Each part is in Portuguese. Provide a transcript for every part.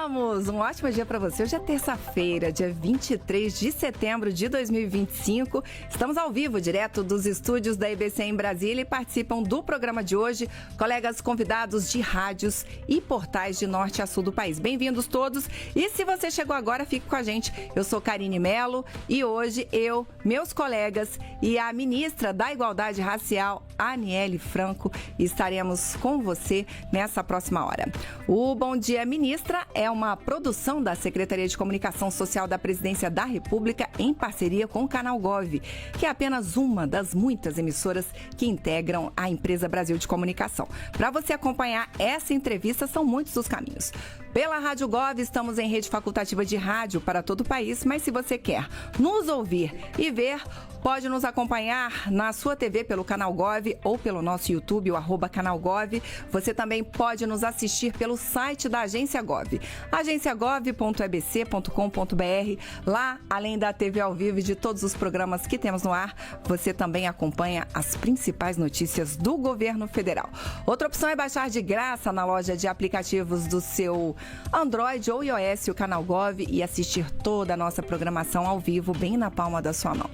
Vamos! Um ótimo dia para você. Hoje é terça-feira, dia 23 de setembro de 2025. Estamos ao vivo, direto dos estúdios da EBC em Brasília, e participam do programa de hoje colegas convidados de rádios e portais de norte a sul do país. Bem-vindos todos. E se você chegou agora, fique com a gente. Eu sou Karine Mello e hoje eu, meus colegas e a ministra da Igualdade Racial, Aniele Franco, estaremos com você nessa próxima hora. O Bom Dia Ministra é uma produção da Secretaria de Comunicação Social da Presidência da República em parceria com o Canal Gov, que é apenas uma das muitas emissoras que integram a empresa Brasil de Comunicação. Para você acompanhar essa entrevista, são muitos os caminhos. Pela Rádio Gov, estamos em rede facultativa de rádio para todo o país, mas se você quer nos ouvir e ver, pode nos acompanhar na sua TV pelo Canal Gov ou pelo nosso YouTube, o @canalgov. Você também pode nos assistir pelo site da Agência Gov, agenciagov.ebc.com.br. Lá, além da TV ao vivo e de todos os programas que temos no ar, você também acompanha as principais notícias do governo federal. Outra opção é baixar de graça na loja de aplicativos do seu Android ou iOS o Canal Gov e assistir toda a nossa programação ao vivo bem na palma da sua mão.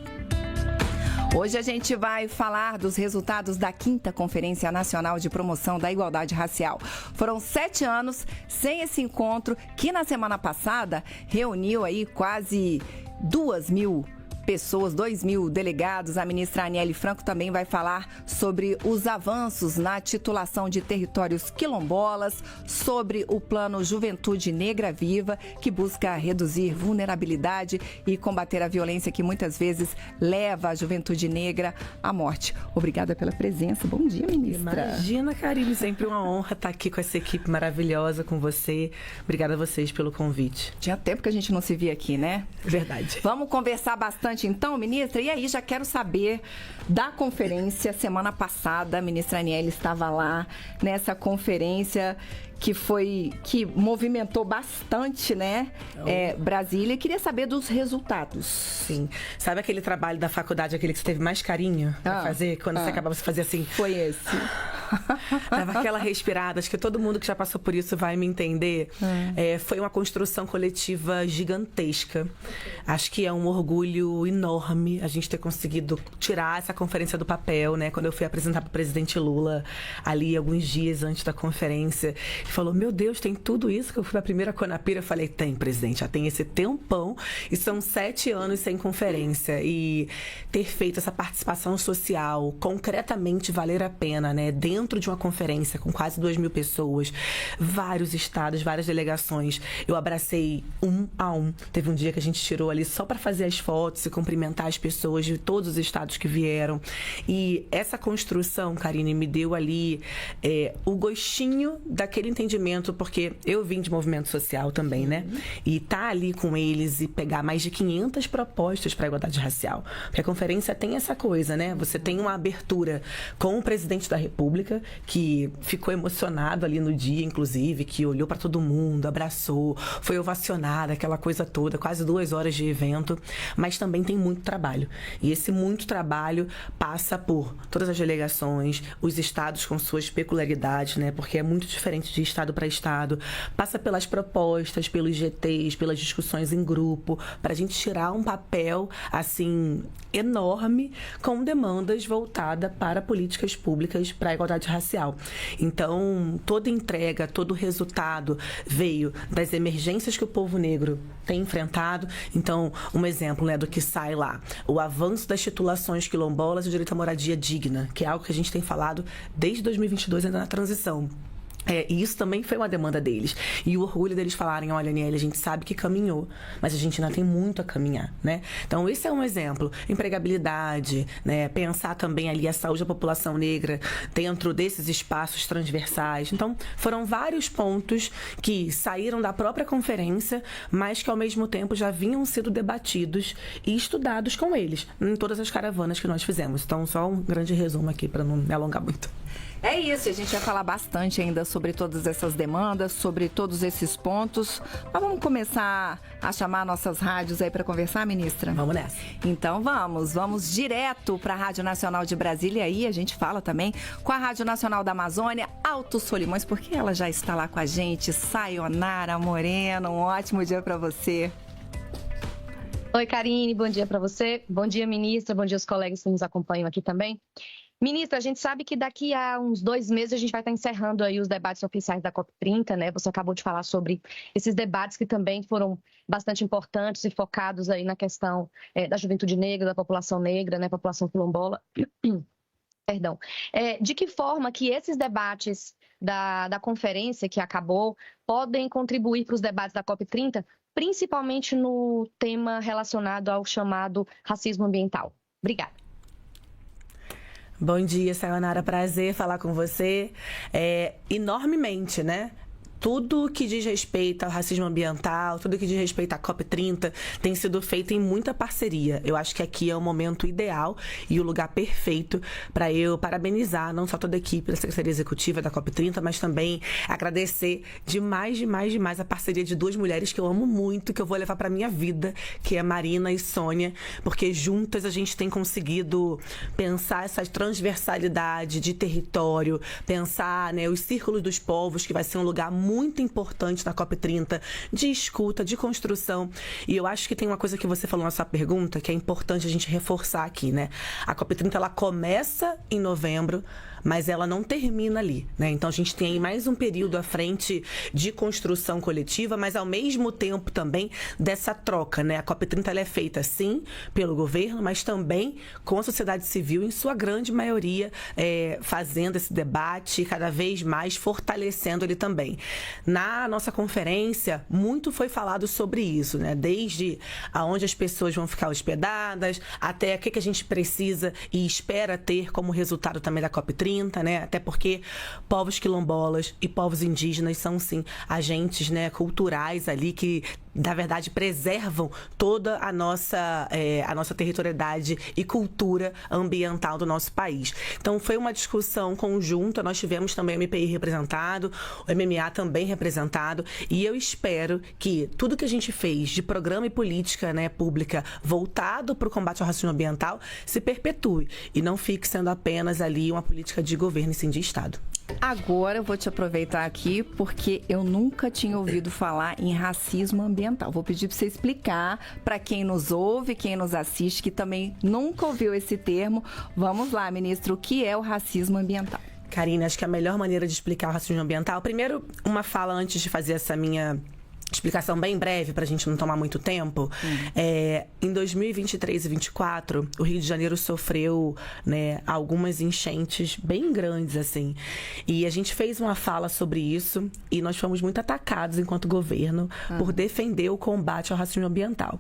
Hoje a gente vai falar dos resultados da 5ª Conferência Nacional de Promoção da Igualdade Racial. Foram 7 anos sem esse encontro que na semana passada reuniu aí quase 2.000 pessoas, 2.000 delegados. A ministra Aniele Franco também vai falar sobre os avanços na titulação de territórios quilombolas, sobre o plano Juventude Negra Viva, que busca reduzir vulnerabilidade e combater a violência que muitas vezes leva a juventude negra à morte. Obrigada pela presença. Bom dia, ministra. Imagina, Karine, sempre uma honra estar aqui com essa equipe maravilhosa, com você. Obrigada a vocês pelo convite. Tinha tempo que a gente não se via aqui, né? Verdade. Vamos conversar bastante então, ministra, e aí já quero saber da conferência. Semana passada a ministra Aniele estava lá nessa conferência que movimentou bastante, né, Brasília, e queria saber dos resultados. Sim. Sabe aquele trabalho da faculdade, aquele que você teve mais carinho pra fazer, quando você acabava de fazer assim? Foi esse. Dava aquela respirada, acho que todo mundo que já passou por isso vai me entender. Foi uma construção coletiva gigantesca. Acho que é um orgulho enorme a gente ter conseguido tirar essa conferência do papel, né? Quando eu fui apresentar para o presidente Lula, ali alguns dias antes da conferência, ele falou, meu Deus, tem tudo isso? Que eu fui a primeira Conapira, eu falei, tem, presidente, já tem esse tempão, e são 7 anos sem conferência, e ter feito essa participação social, concretamente valer a pena, né? Dentro de uma conferência com quase 2.000 pessoas, vários estados, várias delegações, eu abracei um a um. Teve um dia que a gente tirou ali só para fazer as fotos e cumprimentar as pessoas de todos os estados que vieram, e essa construção, Karine, me deu ali o gostinho daquele entendimento, porque eu vim de movimento social também, né? E tá ali com eles e pegar mais de 500 propostas para a igualdade racial. Porque a conferência tem essa coisa, né? Você tem uma abertura com o presidente da República, que ficou emocionado ali no dia, inclusive, que olhou para todo mundo, abraçou, foi ovacionada, aquela coisa toda, quase 2 horas de evento, mas também tem muito trabalho. E esse muito trabalho passa por todas as delegações, os estados com suas peculiaridades, né? Porque é muito diferente de estado para estado, passa pelas propostas, pelos GTs, pelas discussões em grupo, para a gente tirar um papel, assim, enorme, com demandas voltadas para políticas públicas para a igualdade racial. Então, toda entrega, todo resultado veio das emergências que o povo negro tem enfrentado. Então, um exemplo, né, do que sai lá, o avanço das titulações quilombolas e o direito à moradia digna, que é algo que a gente tem falado desde 2022, ainda na transição. E isso também foi uma demanda deles. E o orgulho deles falarem, olha, Aniele, a gente sabe que caminhou, mas a gente ainda tem muito a caminhar, né? Então, esse é um exemplo. Empregabilidade, né? Pensar também ali a saúde da população negra dentro desses espaços transversais. Então, foram vários pontos que saíram da própria conferência, mas que, ao mesmo tempo, já vinham sido debatidos e estudados com eles, em todas as caravanas que nós fizemos. Então, só um grande resumo aqui, para não me alongar muito. É isso, a gente vai falar bastante ainda sobre todas essas demandas, sobre todos esses pontos. Mas vamos começar a chamar nossas rádios aí para conversar, ministra? Vamos nessa. Então vamos direto para a Rádio Nacional de Brasília, aí a gente fala também com a Rádio Nacional da Amazônia, Alto Solimões, porque ela já está lá com a gente. Sayonara Moreno, um ótimo dia para você. Oi, Karine, bom dia para você. Bom dia, ministra, bom dia aos colegas que nos acompanham aqui também. Ministra, a gente sabe que daqui a uns 2 meses a gente vai estar encerrando aí os debates oficiais da COP30, né? Você acabou de falar sobre esses debates que também foram bastante importantes e focados aí na questão da juventude negra, da população negra, né? População quilombola. Perdão. De que forma que esses debates da conferência que acabou podem contribuir para os debates da COP30, principalmente no tema relacionado ao chamado racismo ambiental? Obrigada. Bom dia, Sayonara. Prazer falar com você. Enormemente, né? Tudo que diz respeito ao racismo ambiental, tudo que diz respeito à COP30 tem sido feito em muita parceria. Eu acho que aqui é o momento ideal e o lugar perfeito para eu parabenizar não só toda a equipe da Secretaria Executiva da COP30, mas também agradecer demais a parceria de 2 mulheres que eu amo muito, que eu vou levar para minha vida, que é Marina e Sônia, porque juntas a gente tem conseguido pensar essa transversalidade de território, pensar, né, os círculos dos povos, que vai ser um lugar muito importante na COP30, de escuta, de construção. E eu acho que tem uma coisa que você falou na sua pergunta, que é importante a gente reforçar aqui, né? A COP30, ela começa em novembro, mas ela não termina ali, né? Então a gente tem aí mais um período à frente de construção coletiva, mas ao mesmo tempo também dessa troca, né? A COP30 ela é feita, sim, pelo governo, mas também com a sociedade civil, em sua grande maioria, fazendo esse debate, cada vez mais fortalecendo ele também. Na nossa conferência, muito foi falado sobre isso, né? Desde aonde as pessoas vão ficar hospedadas, até o que a gente precisa e espera ter como resultado também da COP30, né? Até porque povos quilombolas e povos indígenas são, sim, agentes, né, culturais ali que, na verdade, preservam toda a nossa territorialidade e cultura ambiental do nosso país. Então, foi uma discussão conjunta. Nós tivemos também o MPI representado, o MMA também representado, e eu espero que tudo que a gente fez de programa e política, né, pública voltado para o combate ao racismo ambiental se perpetue e não fique sendo apenas ali uma política de governo e sim de Estado. Agora eu vou te aproveitar aqui porque eu nunca tinha ouvido falar em racismo ambiental. Vou pedir para você explicar para quem nos ouve, quem nos assiste, que também nunca ouviu esse termo. Vamos lá, ministro, o que é o racismo ambiental? Karine, acho que a melhor maneira de explicar o racismo ambiental... Primeiro, uma fala antes de fazer essa minha explicação bem breve, para a gente não tomar muito tempo. Em 2023 e 2024, o Rio de Janeiro sofreu, né, algumas enchentes bem grandes, assim. E a gente fez uma fala sobre isso e nós fomos muito atacados enquanto governo por defender o combate ao racismo ambiental.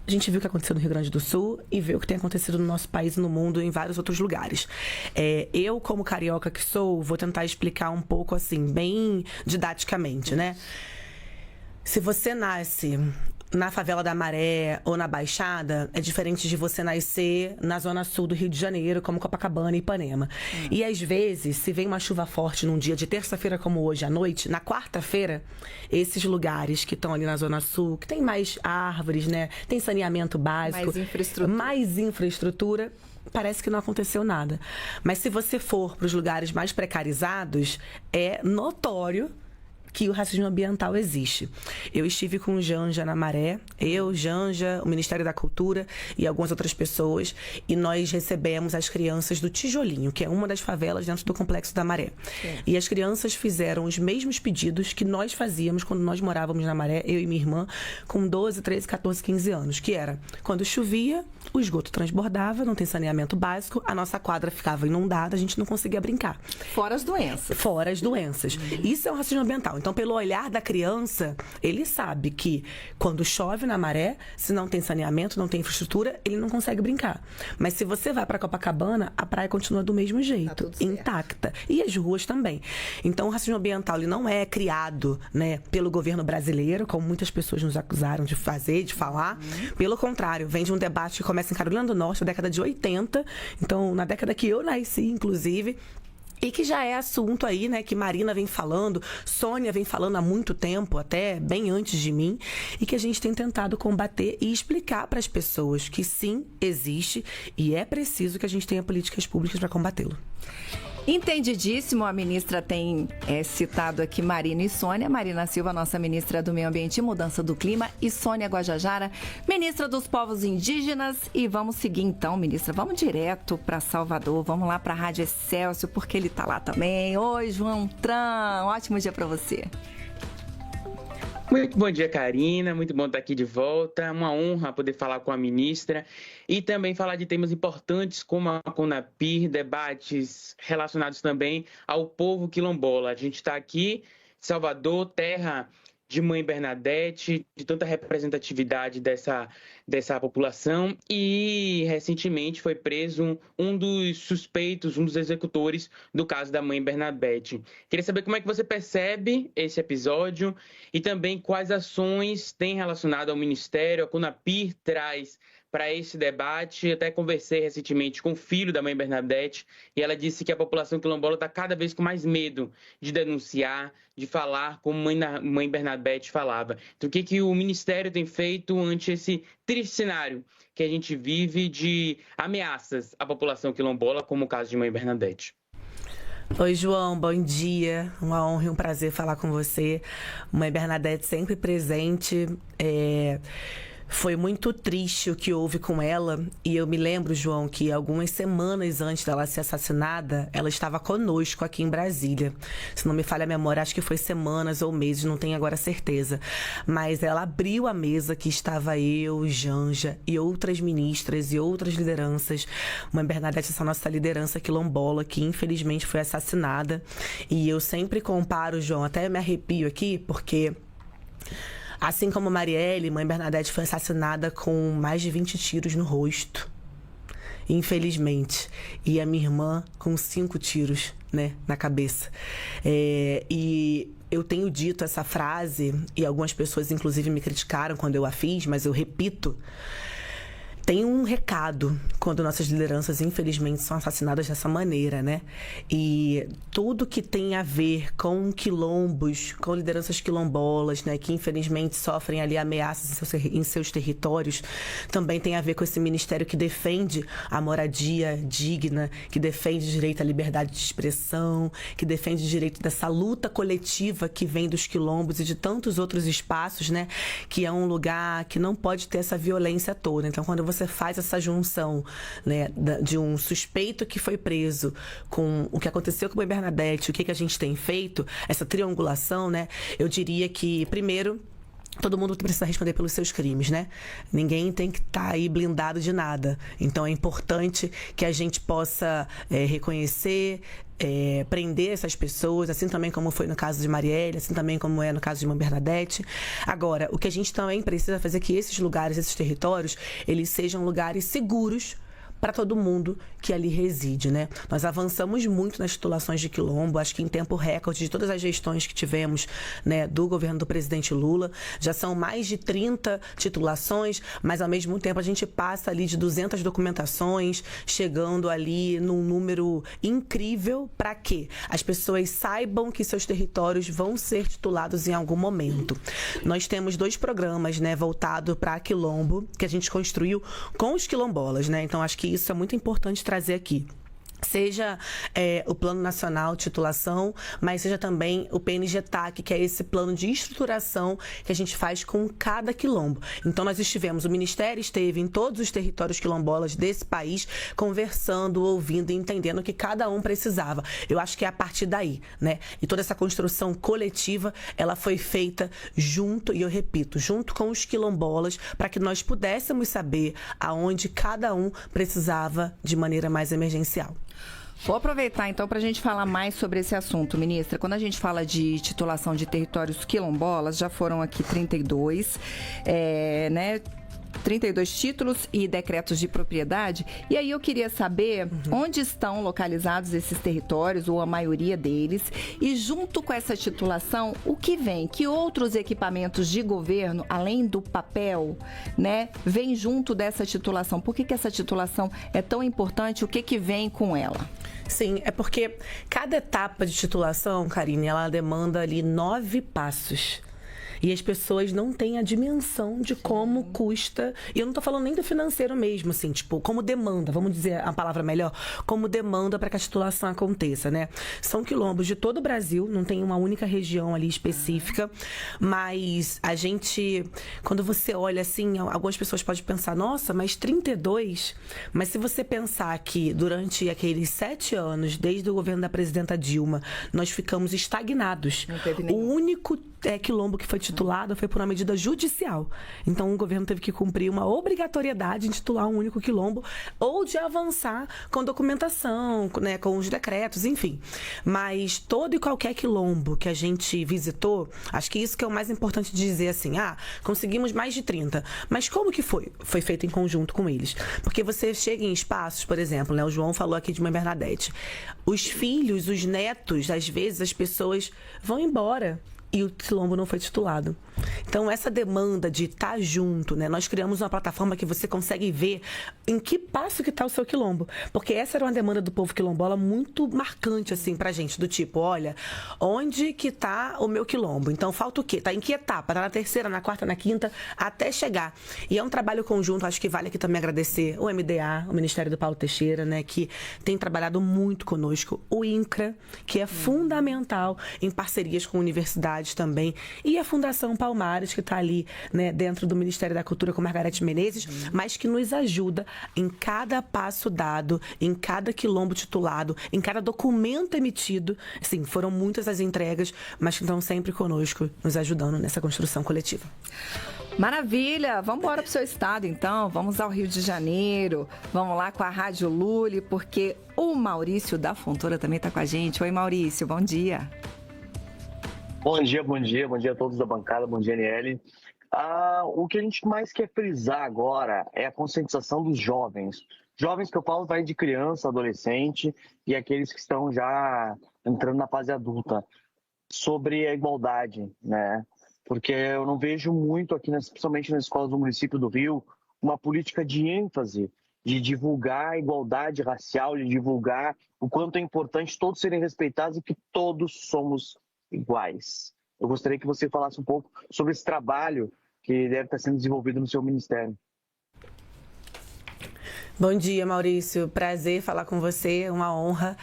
A gente viu o que aconteceu no Rio Grande do Sul e viu o que tem acontecido no nosso país e no mundo em vários outros lugares. Eu, como carioca que sou, vou tentar explicar um pouco, assim, bem didaticamente, né? Se você nasce na favela da Maré ou na Baixada, é diferente de você nascer na zona sul do Rio de Janeiro, como Copacabana e Ipanema. E às vezes, se vem uma chuva forte num dia de terça-feira como hoje à noite, na quarta-feira, esses lugares que estão ali na zona sul, que tem mais árvores, né? Tem saneamento básico, mais infraestrutura, parece que não aconteceu nada. Mas se você for para os lugares mais precarizados, é notório que o racismo ambiental existe. Eu estive com o Janja na Maré, Janja, o Ministério da Cultura e algumas outras pessoas, e nós recebemos as crianças do Tijolinho, que é uma das favelas dentro do Complexo da Maré. E as crianças fizeram os mesmos pedidos que nós fazíamos quando nós morávamos na Maré, eu e minha irmã, com 12, 13, 14, 15 anos, que era, quando chovia, o esgoto transbordava, não tem saneamento básico, a nossa quadra ficava inundada, a gente não conseguia brincar. Fora as doenças. Fora as doenças. Isso é um racismo ambiental. Então, pelo olhar da criança, ele sabe que quando chove na Maré, se não tem saneamento, não tem infraestrutura, ele não consegue brincar. Mas se você vai para Copacabana, a praia continua do mesmo jeito, intacta. E as ruas também. Então, o racismo ambiental ele não é criado, né, pelo governo brasileiro, como muitas pessoas nos acusaram de fazer, de falar. Pelo contrário, vem de um debate que começa em Carolina do Norte, na década de 80. Então, na década que eu nasci, inclusive. E que já é assunto aí, né, que Marina vem falando, Sônia vem falando há muito tempo, até bem antes de mim, e que a gente tem tentado combater e explicar para as pessoas que sim, existe e é preciso que a gente tenha políticas públicas para combatê-lo. Entendidíssimo, a ministra tem citado aqui Marina e Sônia. Marina Silva, nossa ministra do Meio Ambiente e Mudança do Clima, e Sônia Guajajara, ministra dos Povos Indígenas. E vamos seguir então, ministra, vamos direto para Salvador, vamos lá para a Rádio Excelsior, porque ele está lá também. Oi, João Tran, ótimo dia para você. Muito bom dia, Karina. Muito bom estar aqui de volta. Uma honra poder falar com a ministra e também falar de temas importantes como a CONAPIR, debates relacionados também ao povo quilombola. A gente está aqui em Salvador, terra de Mãe Bernadette, de tanta representatividade dessa população, e recentemente foi preso um dos suspeitos, um dos executores do caso da Mãe Bernadette. Queria saber como é que você percebe esse episódio e também quais ações tem relacionado ao Ministério, a CONAPIR traz para esse debate. Eu até conversei recentemente com o filho da Mãe Bernadette e ela disse que a população quilombola está cada vez com mais medo de denunciar, de falar como Mãe Bernadette falava. Então, o que o Ministério tem feito ante esse triste cenário que a gente vive de ameaças à população quilombola, como o caso de Mãe Bernadette? Oi, João, bom dia. Uma honra e um prazer falar com você. Mãe Bernadette sempre presente. Foi muito triste o que houve com ela, e eu me lembro, João, que algumas semanas antes dela ser assassinada, ela estava conosco aqui em Brasília. Se não me falha a memória, acho que foi semanas ou meses, não tenho agora certeza. Mas ela abriu a mesa que estava eu, Janja e outras ministras e outras lideranças. Mãe Bernadette, essa nossa liderança quilombola, que infelizmente foi assassinada. E eu sempre comparo, João, até me arrepio aqui, porque assim como Marielle, Mãe Bernadette foi assassinada com mais de 20 tiros no rosto, infelizmente. E a minha irmã com 5 tiros, né, na cabeça. E eu tenho dito essa frase, e algumas pessoas inclusive me criticaram quando eu a fiz, mas eu repito. Tem um recado quando nossas lideranças, infelizmente, são assassinadas dessa maneira, né? E tudo que tem a ver com quilombos, com lideranças quilombolas, né? Que, infelizmente, sofrem ali ameaças em seus territórios, também tem a ver com esse ministério que defende a moradia digna, que defende o direito à liberdade de expressão, que defende o direito dessa luta coletiva que vem dos quilombos e de tantos outros espaços, né? Que é um lugar que não pode ter essa violência toda. Então, quando você faz essa junção, né, de um suspeito que foi preso com o que aconteceu com a Mãe Bernadette, o que a gente tem feito, essa triangulação, né, eu diria que, primeiro, todo mundo precisa responder pelos seus crimes, né? Ninguém tem que estar aí blindado de nada. Então, é importante que a gente possa reconhecer, prender essas pessoas, assim também como foi no caso de Marielle, assim também como é no caso de Mãe Bernadette. Agora, o que a gente também precisa fazer é que esses lugares, esses territórios, eles sejam lugares seguros para todo mundo que ali reside, né? Nós avançamos muito nas titulações de quilombo, acho que em tempo recorde de todas as gestões que tivemos, né, do governo do presidente Lula, já são mais de 30 titulações, mas ao mesmo tempo a gente passa ali de 200 documentações, chegando ali num número incrível para que as pessoas saibam que seus territórios vão ser titulados em algum momento. Nós temos 2 programas, né, voltados para quilombo, que a gente construiu com os quilombolas, né? Então acho que isso é muito importante trazer aqui. Seja o Plano Nacional de Titulação, mas seja também o PNG-TAC, que é esse plano de estruturação que a gente faz com cada quilombo. Então, nós estivemos, o Ministério esteve em todos os territórios quilombolas desse país, conversando, ouvindo e entendendo o que cada um precisava. Eu acho que é a partir daí, né? E toda essa construção coletiva, ela foi feita junto, e eu repito, junto com os quilombolas, para que nós pudéssemos saber aonde cada um precisava de maneira mais emergencial. Vou aproveitar, então, para a gente falar mais sobre esse assunto, ministra. Quando a gente fala de titulação de territórios quilombolas, já foram aqui 32, né? 32 títulos e decretos de propriedade. E aí eu queria saber onde estão localizados esses territórios, ou a maioria deles, e junto com essa titulação, o que vem? Que outros equipamentos de governo, além do papel, né, vem junto dessa titulação? Por que essa titulação é tão importante? O que vem com ela? Sim, é porque cada etapa de titulação, Karine, ela demanda ali 9 passos. E as pessoas não têm a dimensão de como custa. E eu não tô falando nem do financeiro mesmo, assim, tipo, como demanda, vamos dizer a palavra melhor, como demanda para que a titulação aconteça, né? São quilombos de todo o Brasil, não tem uma única região ali específica, mas a gente, quando você olha assim, algumas pessoas podem pensar, nossa, mas 32? Mas se você pensar que durante aqueles 7 anos, desde o governo da presidenta Dilma, nós ficamos estagnados. Não teve nenhum. O único quilombo que foi titulado foi por uma medida judicial. Então, o governo teve que cumprir uma obrigatoriedade de titular um único quilombo ou de avançar com documentação, né, com os decretos, enfim. Mas todo e qualquer quilombo que a gente visitou, acho que isso que é o mais importante dizer assim, conseguimos mais de 30. Mas como que foi? Foi feito em conjunto com eles. Porque você chega em espaços, por exemplo, né, o João falou aqui de Mãe Bernadette. Os filhos, os netos, às vezes as pessoas vão embora. E o quilombo não foi titulado. Então, essa demanda de estar junto, né? Nós criamos uma plataforma que você consegue ver em que passo que está o seu quilombo. Porque essa era uma demanda do povo quilombola muito marcante, assim, pra gente. Do tipo, olha, onde que está o meu quilombo? Então, falta o quê? Está em que etapa? Está na terceira, na quarta, na quinta, até chegar. E é um trabalho conjunto, acho que vale aqui também agradecer o MDA, o Ministério do Paulo Teixeira, né? Que tem trabalhado muito conosco. O INCRA, que é fundamental em parcerias com universidades também, e a Fundação Palmares, que está ali, né, dentro do Ministério da Cultura com Margarete Menezes, mas que nos ajuda em cada passo dado, em cada quilombo titulado, em cada documento emitido. Sim, foram muitas as entregas, mas que estão sempre conosco, nos ajudando nessa construção coletiva. Maravilha! Vamos embora para o seu estado, então. Vamos ao Rio de Janeiro. Vamos lá com a Rádio Lully, porque o Maurício da Fontoura também está com a gente. Oi, Maurício, bom dia. Bom dia a todos da bancada, bom dia, Aniele. O que a gente mais quer frisar agora é a conscientização dos jovens. Jovens que eu falo vai de criança, adolescente e aqueles que estão já entrando na fase adulta, sobre a igualdade, né? Porque eu não vejo muito aqui, principalmente nas escolas do município do Rio, uma política de ênfase, de divulgar a igualdade racial, de divulgar o quanto é importante todos serem respeitados e que todos somos iguais. Eu gostaria que você falasse um pouco sobre esse trabalho que deve estar sendo desenvolvido no seu ministério. Bom dia, Maurício. Prazer falar com você, uma honra.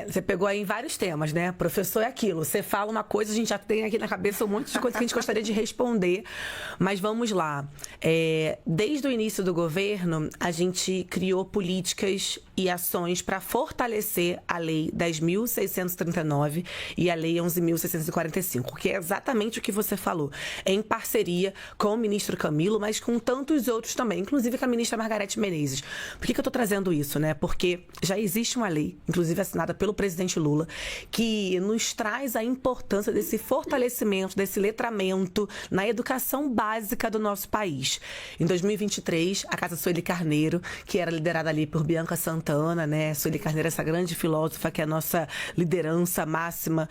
Você pegou aí em vários temas, né? Professor é aquilo. Você fala uma coisa, a gente já tem aqui na cabeça um monte de coisas que a gente gostaria de responder. Mas vamos lá. Desde o início do governo, a gente criou políticas e ações para fortalecer a Lei 10.639 e a Lei 11.645, que é exatamente o que você falou. Em parceria com o ministro Camilo, mas com tantos outros também, inclusive com a ministra Margarete Menezes. Por que eu estou trazendo isso, né? Porque já existe uma lei, inclusive assinada pelo presidente Lula, que nos traz a importância desse fortalecimento, desse letramento na educação básica do nosso país. Em 2023, a Casa Sueli Carneiro, que era liderada ali por Bianca Santana, né? Sueli Carneiro, essa grande filósofa que é a nossa liderança máxima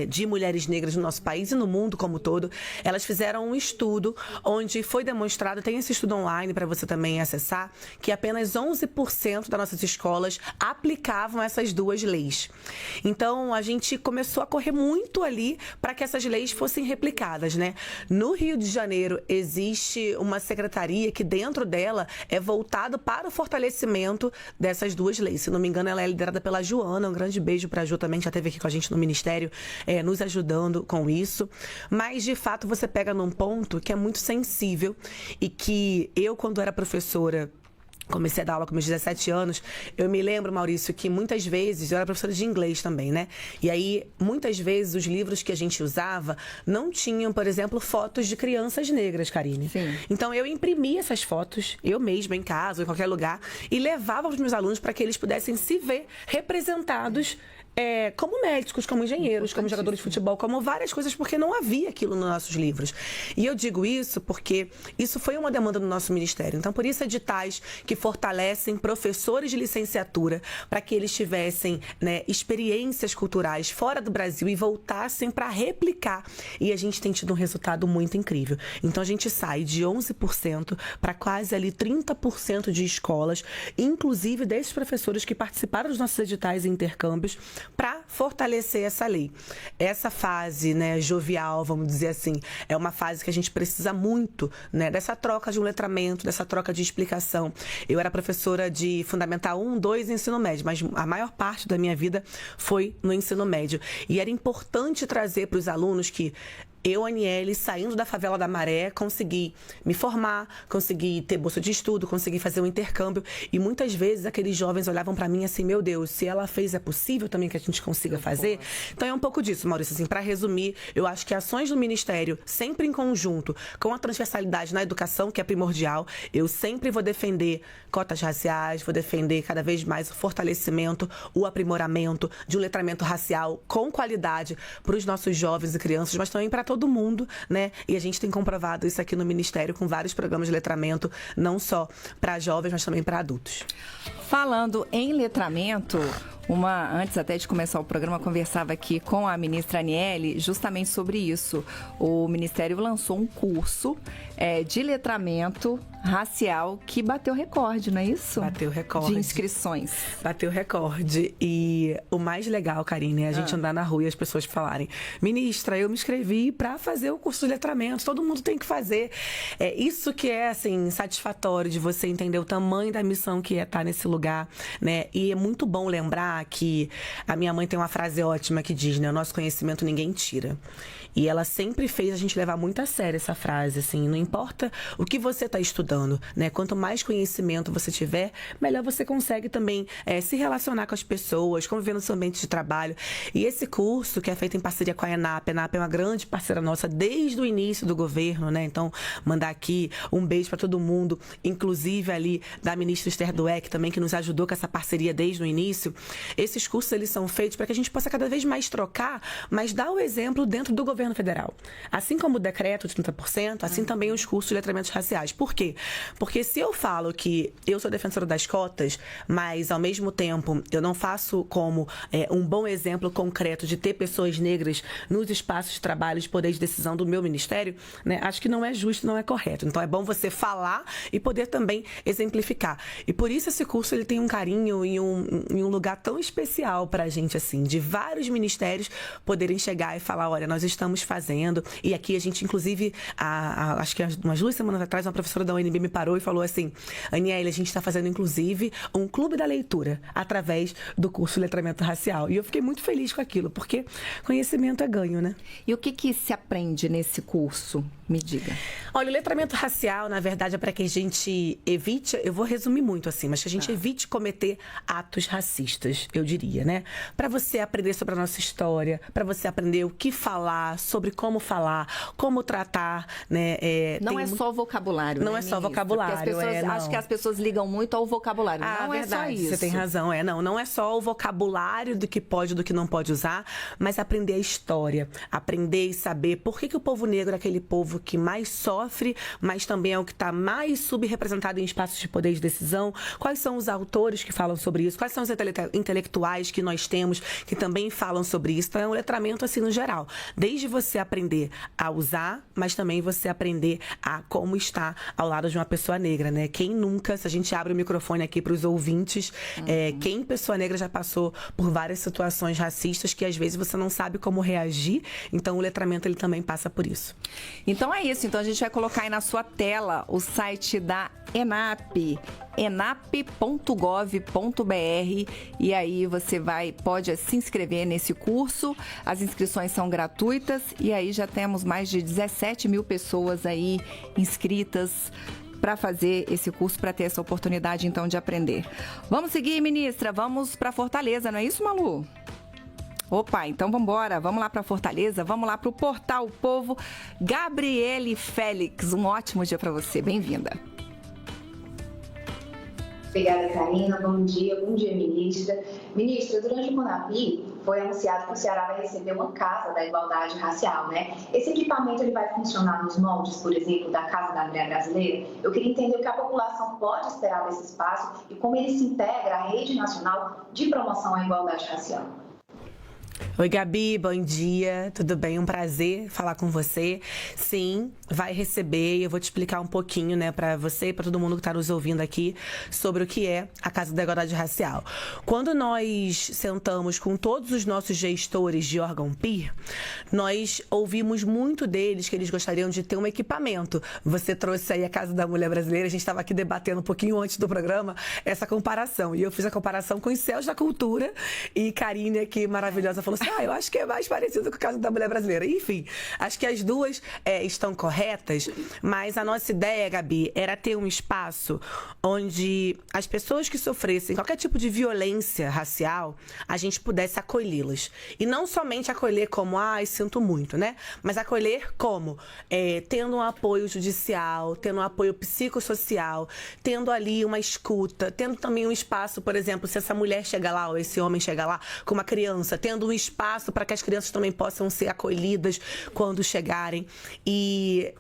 de mulheres negras no nosso país e no mundo como todo, elas fizeram um estudo onde foi demonstrado, tem esse estudo online para você também acessar, que apenas 11% das nossas escolas aplicavam essas duas leis. Então, a gente começou a correr muito ali para que essas leis fossem replicadas, né? No Rio de Janeiro, existe uma secretaria que dentro dela é voltado para o fortalecimento dessas duas leis. Se não me engano, ela é liderada pela Joana. Um grande beijo para a Ju também, que já esteve aqui com a gente no Ministério, nos ajudando com isso. Mas, de fato, você pega num ponto que é muito sensível e que eu, quando era professora, comecei a dar aula com meus 17 anos, eu me lembro, Maurício, que muitas vezes, eu era professora de inglês também, né? E aí, muitas vezes, os livros que a gente usava não tinham, por exemplo, fotos de crianças negras, Karine. Sim. Então, eu imprimia essas fotos, eu mesma, em casa ou em qualquer lugar, e levava para os meus alunos para que eles pudessem se ver representados como médicos, como engenheiros, como jogadores de futebol, como várias coisas, porque não havia aquilo nos nossos livros. E eu digo isso porque isso foi uma demanda do nosso ministério. Então, por isso, editais que fortalecem professores de licenciatura para que eles tivessem, né, experiências culturais fora do Brasil e voltassem para replicar. E a gente tem tido um resultado muito incrível. Então, a gente sai de 11% para quase ali 30% de escolas, inclusive desses professores que participaram dos nossos editais e intercâmbios, para fortalecer essa lei. Essa fase, né, jovial, vamos dizer assim, é uma fase que a gente precisa muito, né, dessa troca de um letramento, dessa troca de explicação. Eu era professora de Fundamental 1, 2 e Ensino Médio, mas a maior parte da minha vida foi no ensino médio. E era importante trazer para os alunos que eu, Aniele, saindo da favela da Maré, consegui me formar, consegui ter bolsa de estudo, consegui fazer um intercâmbio. E muitas vezes aqueles jovens olhavam para mim assim, meu Deus, se ela fez, é possível também que a gente consiga fazer? Então é um pouco disso, Maurício. Assim, para resumir, eu acho que ações do Ministério, sempre em conjunto com a transversalidade na educação, que é primordial, eu sempre vou defender cotas raciais, vou defender cada vez mais o fortalecimento, o aprimoramento de um letramento racial com qualidade para os nossos jovens e crianças, mas também para todo mundo, né? E a gente tem comprovado isso aqui no Ministério com vários programas de letramento, não só para jovens, mas também para adultos. Falando em letramento, antes até de começar o programa, conversava aqui com a ministra Aniele justamente sobre isso. O Ministério lançou um curso de letramento racial que bateu recorde, não é isso? Bateu recorde. De inscrições. Bateu recorde. E o mais legal, Karine, é a gente andar na rua e as pessoas falarem: ministra, eu me inscrevi para fazer o curso de letramento, todo mundo tem que fazer. É isso que é, assim, satisfatório de você entender o tamanho da missão que é estar nesse lugar, né? E é muito bom lembrar que a minha mãe tem uma frase ótima que diz, né? O nosso conhecimento ninguém tira. E ela sempre fez a gente levar muito a sério essa frase, assim, não importa o que você está estudando, né? Quanto mais conhecimento você tiver, melhor você consegue também se relacionar com as pessoas, conviver no seu ambiente de trabalho. E esse curso, que é feito em parceria com a ENAP é uma grande parceira nossa desde o início do governo, né? Então, mandar aqui um beijo para todo mundo, inclusive ali da ministra Esther Dweck também, que nos ajudou com essa parceria desde o início. Esses cursos, eles são feitos para que a gente possa cada vez mais trocar, mas dar o exemplo dentro do governo federal. Assim como o decreto de 30%, assim também os cursos de letramentos raciais. Por quê? Porque se eu falo que eu sou defensora das cotas, mas ao mesmo tempo eu não faço como um bom exemplo concreto de ter pessoas negras nos espaços de trabalho, de poder de decisão do meu ministério, né? Acho que não é justo, não é correto. Então é bom você falar e poder também exemplificar. E por isso esse curso ele tem um carinho e um lugar tão especial pra gente, assim, de vários ministérios poderem chegar e falar, olha, nós estamos fazendo. E aqui a gente, inclusive, acho que umas 2 semanas atrás, uma professora da UNB me parou e falou assim: Aniele, a gente está fazendo, inclusive, um clube da leitura através do curso de letramento racial. E eu fiquei muito feliz com aquilo, porque conhecimento é ganho, né? E o que se aprende nesse curso? Me diga. Olha, o letramento racial, na verdade, é para que a gente evite, eu vou resumir muito assim, mas que a gente evite cometer atos racistas, eu diria, né? Para você aprender sobre a nossa história, para você aprender o que falar, sobre como falar, como tratar, né? Não é só o vocabulário, não, né, é só vocabulário. Acho que as pessoas ligam muito ao vocabulário. Não é verdade, só isso. Você tem razão. Não é só o vocabulário do que pode e do que não pode usar, mas aprender a história, aprender e saber por que o povo negro é aquele povo que mais sofre, mas também é o que está mais subrepresentado em espaços de poder de decisão. Quais são os autores que falam sobre isso? Quais são os intelectuais que nós temos que também falam sobre isso? Então é um letramento assim no geral. Desde você aprender a usar, mas também você aprender a como estar ao lado de uma pessoa negra, né? Quem nunca, se a gente abre o microfone aqui para os ouvintes, quem pessoa negra já passou por várias situações racistas que às vezes você não sabe como reagir, então o letramento ele também passa por isso. Então é isso, então a gente vai colocar aí na sua tela o site da ENAP, enap.gov.br, e aí você pode se inscrever nesse curso. As inscrições são gratuitas e aí já temos mais de 17 mil pessoas aí inscritas para fazer esse curso, para ter essa oportunidade então de aprender. Vamos seguir, ministra, vamos para Fortaleza, não é isso, Malu? Opa, então vamos embora, vamos lá para Fortaleza, vamos lá para o Portal o Povo. Gabriele Félix, um ótimo dia para você, bem-vinda. Obrigada, Karina, bom dia, ministra. Ministra, durante o CONAPI foi anunciado que o Ceará vai receber uma casa da igualdade racial, né? Esse equipamento ele vai funcionar nos moldes, por exemplo, da Casa da Mulher Brasileira? Eu queria entender o que a população pode esperar desse espaço e como ele se integra à Rede Nacional de Promoção à Igualdade Racial. Oi, Gabi, bom dia, tudo bem? Um prazer falar com você. Sim, vai receber e eu vou te explicar um pouquinho, né, para você e para todo mundo que está nos ouvindo aqui sobre o que é a Casa da Igualdade Racial. Quando nós sentamos com todos os nossos gestores de órgão PIR, nós ouvimos muito deles que eles gostariam de ter um equipamento. Você trouxe aí a Casa da Mulher Brasileira, a gente estava aqui debatendo um pouquinho antes do programa essa comparação. E eu fiz a comparação com os Céus da Cultura e Karine aqui, maravilhosa, falou assim, eu acho que é mais parecido com o caso da Mulher Brasileira. Enfim, acho que as duas estão corretas, mas a nossa ideia, Gabi, era ter um espaço onde as pessoas que sofressem qualquer tipo de violência racial, a gente pudesse acolhê-las. E não somente acolher como, sinto muito, né? Mas acolher como? Tendo um apoio judicial, tendo um apoio psicossocial, tendo ali uma escuta, tendo também um espaço, por exemplo, se essa mulher chega lá ou esse homem chega lá com uma criança, tendo um espaço para que as crianças também possam ser acolhidas quando chegarem. E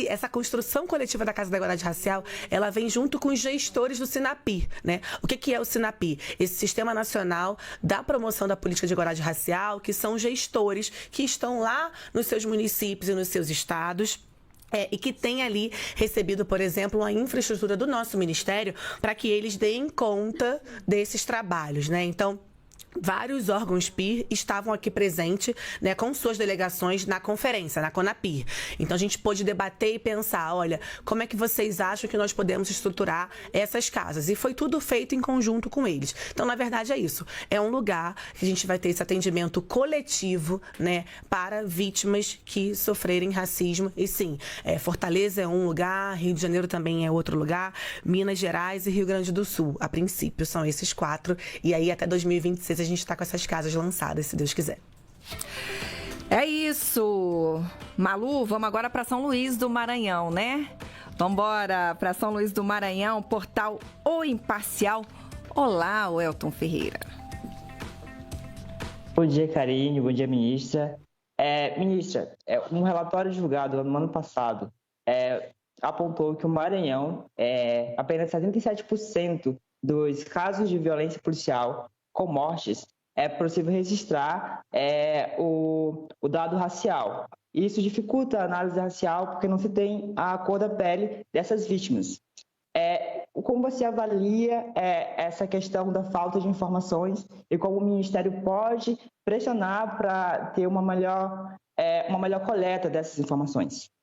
essa construção coletiva da Casa da Igualdade Racial, ela vem junto com os gestores do SINAPI, né? O que é o SINAPI? Esse Sistema Nacional da Promoção da Política de Igualdade Racial, que são gestores que estão lá nos seus municípios e nos seus estados, e que tem ali recebido, por exemplo, uma infraestrutura do nosso ministério para que eles deem conta desses trabalhos, né? Então, vários órgãos PIR estavam aqui presentes, né, com suas delegações na conferência, na CONAPIR. Então, a gente pôde debater e pensar, olha, como é que vocês acham que nós podemos estruturar essas casas? E foi tudo feito em conjunto com eles. Então, na verdade, é isso. É um lugar que a gente vai ter esse atendimento coletivo, né, para vítimas que sofrerem racismo. E sim, Fortaleza é um lugar, Rio de Janeiro também é outro lugar, Minas Gerais e Rio Grande do Sul, a princípio, são esses 4. E aí, até 2026, a gente está com essas casas lançadas, se Deus quiser. É isso. Malu, vamos agora para São Luís do Maranhão, né? Vamos embora para São Luís do Maranhão, portal O Imparcial. Olá, Welton Ferreira. Bom dia, Karine. Bom dia, ministra. Ministra, um relatório divulgado no ano passado apontou que o Maranhão, apenas 77% dos casos de violência policial com mortes, é possível registrar o dado racial. Isso dificulta a análise racial porque não se tem a cor da pele dessas vítimas. Como você avalia essa questão da falta de informações e como o Ministério pode pressionar para ter uma melhor coleta dessas informações?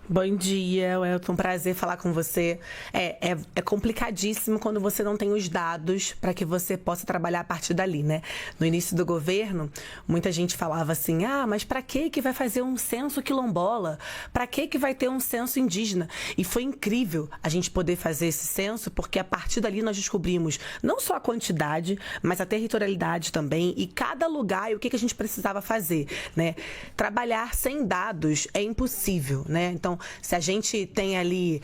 Bom dia, Welton. Prazer falar com você. É complicadíssimo quando você não tem os dados para que você possa trabalhar a partir dali, né? No início do governo, muita gente falava assim, mas para que vai fazer um censo quilombola? Para que vai ter um censo indígena? E foi incrível a gente poder fazer esse censo, porque a partir dali nós descobrimos não só a quantidade, mas a territorialidade também, e cada lugar e o que a gente precisava fazer, né? Trabalhar sem dados é impossível, né? Então, se a gente tem ali,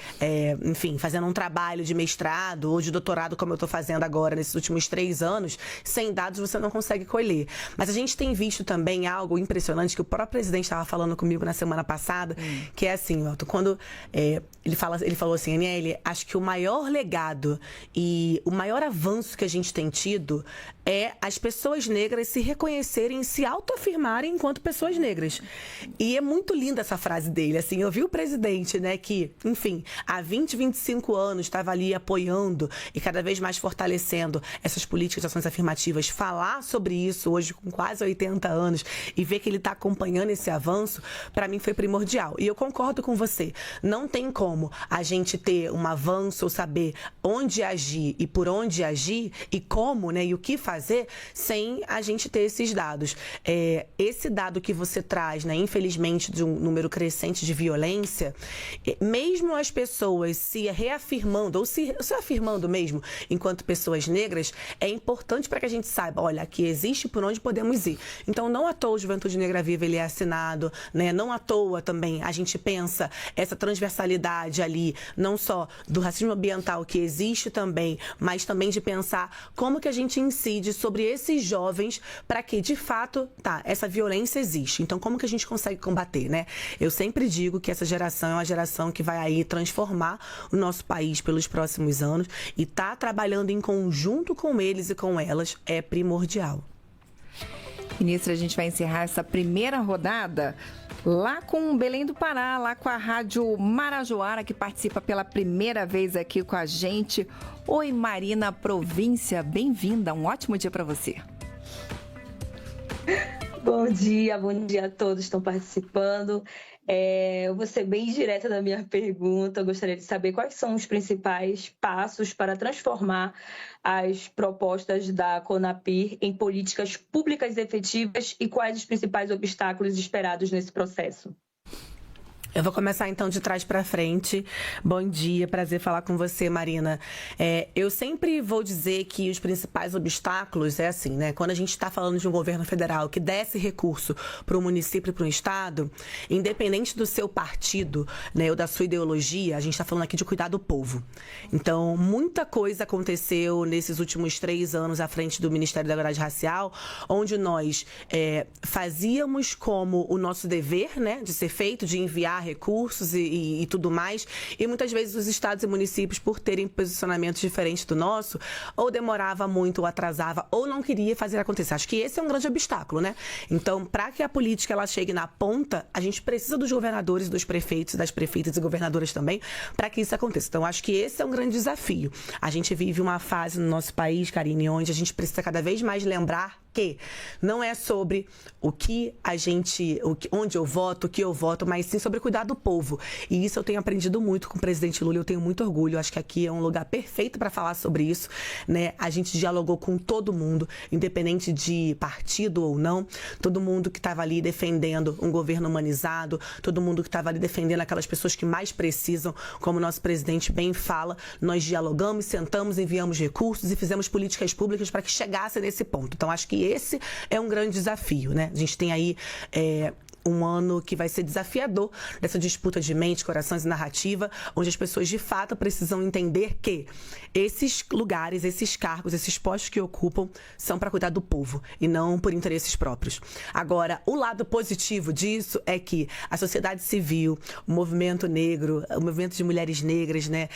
fazendo um trabalho de mestrado ou de doutorado, como eu estou fazendo agora, nesses últimos 3 anos, sem dados você não consegue colher. Mas a gente tem visto também algo impressionante, que o próprio presidente estava falando comigo na semana passada, que é assim, Welton, quando ele falou assim, Aniele, acho que o maior legado e o maior avanço que a gente tem tido é as pessoas negras se reconhecerem, se autoafirmarem enquanto pessoas negras. E é muito linda essa frase dele, assim, eu vi o presidente, né, que, enfim, há 20, 25 anos estava ali apoiando e cada vez mais fortalecendo essas políticas de ações afirmativas, falar sobre isso hoje com quase 80 anos e ver que ele está acompanhando esse avanço, para mim foi primordial. E eu concordo com você, não tem como a gente ter um avanço ou saber onde agir e por onde agir e como, né, e o que fazer sem a gente ter esses dados. Esse dado que você traz, né, infelizmente, de um número crescente de violência, violência, mesmo as pessoas se reafirmando, ou se afirmando mesmo, enquanto pessoas negras, é importante para que a gente saiba, olha, aqui existe por onde podemos ir. Então, não à toa o Juventude Negra Viva ele é assinado, né? Não à toa também a gente pensa essa transversalidade ali, não só do racismo ambiental que existe também, mas também de pensar como que a gente incide sobre esses jovens para que, de fato, essa violência existe. Então, como que a gente consegue combater, né? Eu sempre digo que essa geração é uma geração que vai aí transformar o nosso país pelos próximos anos e tá trabalhando em conjunto com eles e com elas é primordial. Ministra, a gente vai encerrar essa primeira rodada lá com Belém do Pará, lá com a Rádio Marajoara, que participa pela primeira vez aqui com a gente. Oi, Marina Província, bem-vinda, um ótimo dia para você. Bom dia a todos que estão participando. Eu vou ser bem direta na minha pergunta. Eu gostaria de saber quais são os principais passos para transformar as propostas da CONAPIR em políticas públicas efetivas e quais os principais obstáculos esperados nesse processo. Eu vou começar então de trás para frente. Bom dia, prazer falar com você, Marina. Eu sempre vou dizer que os principais obstáculos é assim, né? Quando a gente está falando de um governo federal que desce recurso para o município e para o estado, independente do seu partido, né, ou da sua ideologia, a gente está falando aqui de cuidar do povo. Então, muita coisa aconteceu nesses últimos 3 anos à frente do Ministério da Igualdade Racial, onde nós fazíamos como o nosso dever, né, de ser feito, de enviar recursos e tudo mais, e muitas vezes os estados e municípios, por terem posicionamentos diferentes do nosso, ou demorava muito, ou atrasava, ou não queria fazer acontecer. Acho que esse é um grande obstáculo, né? Então, para que a política ela chegue na ponta, a gente precisa dos governadores, dos prefeitos, das prefeitas e governadoras também, para que isso aconteça. Então, acho que esse é um grande desafio. A gente vive uma fase no nosso país, Karine, onde a gente precisa cada vez mais lembrar que não é sobre onde eu voto, o que eu voto, mas sim sobre cuidar do povo. E isso eu tenho aprendido muito com o presidente Lula, eu tenho muito orgulho. Acho que aqui é um lugar perfeito para falar sobre isso, né? A gente dialogou com todo mundo, independente de partido ou não, todo mundo que estava ali defendendo um governo humanizado, todo mundo que estava ali defendendo aquelas pessoas que mais precisam, como o nosso presidente bem fala. Nós dialogamos, sentamos, enviamos recursos e fizemos políticas públicas para que chegasse nesse ponto. Então, acho que esse é um grande desafio, né? A gente tem aí um ano que vai ser desafiador dessa disputa de mente, corações e narrativa, onde as pessoas de fato precisam entender que esses lugares, esses cargos, esses postos que ocupam são para cuidar do povo e não por interesses próprios. Agora, o lado positivo disso é que a sociedade civil, o movimento negro, o movimento de mulheres negras, né,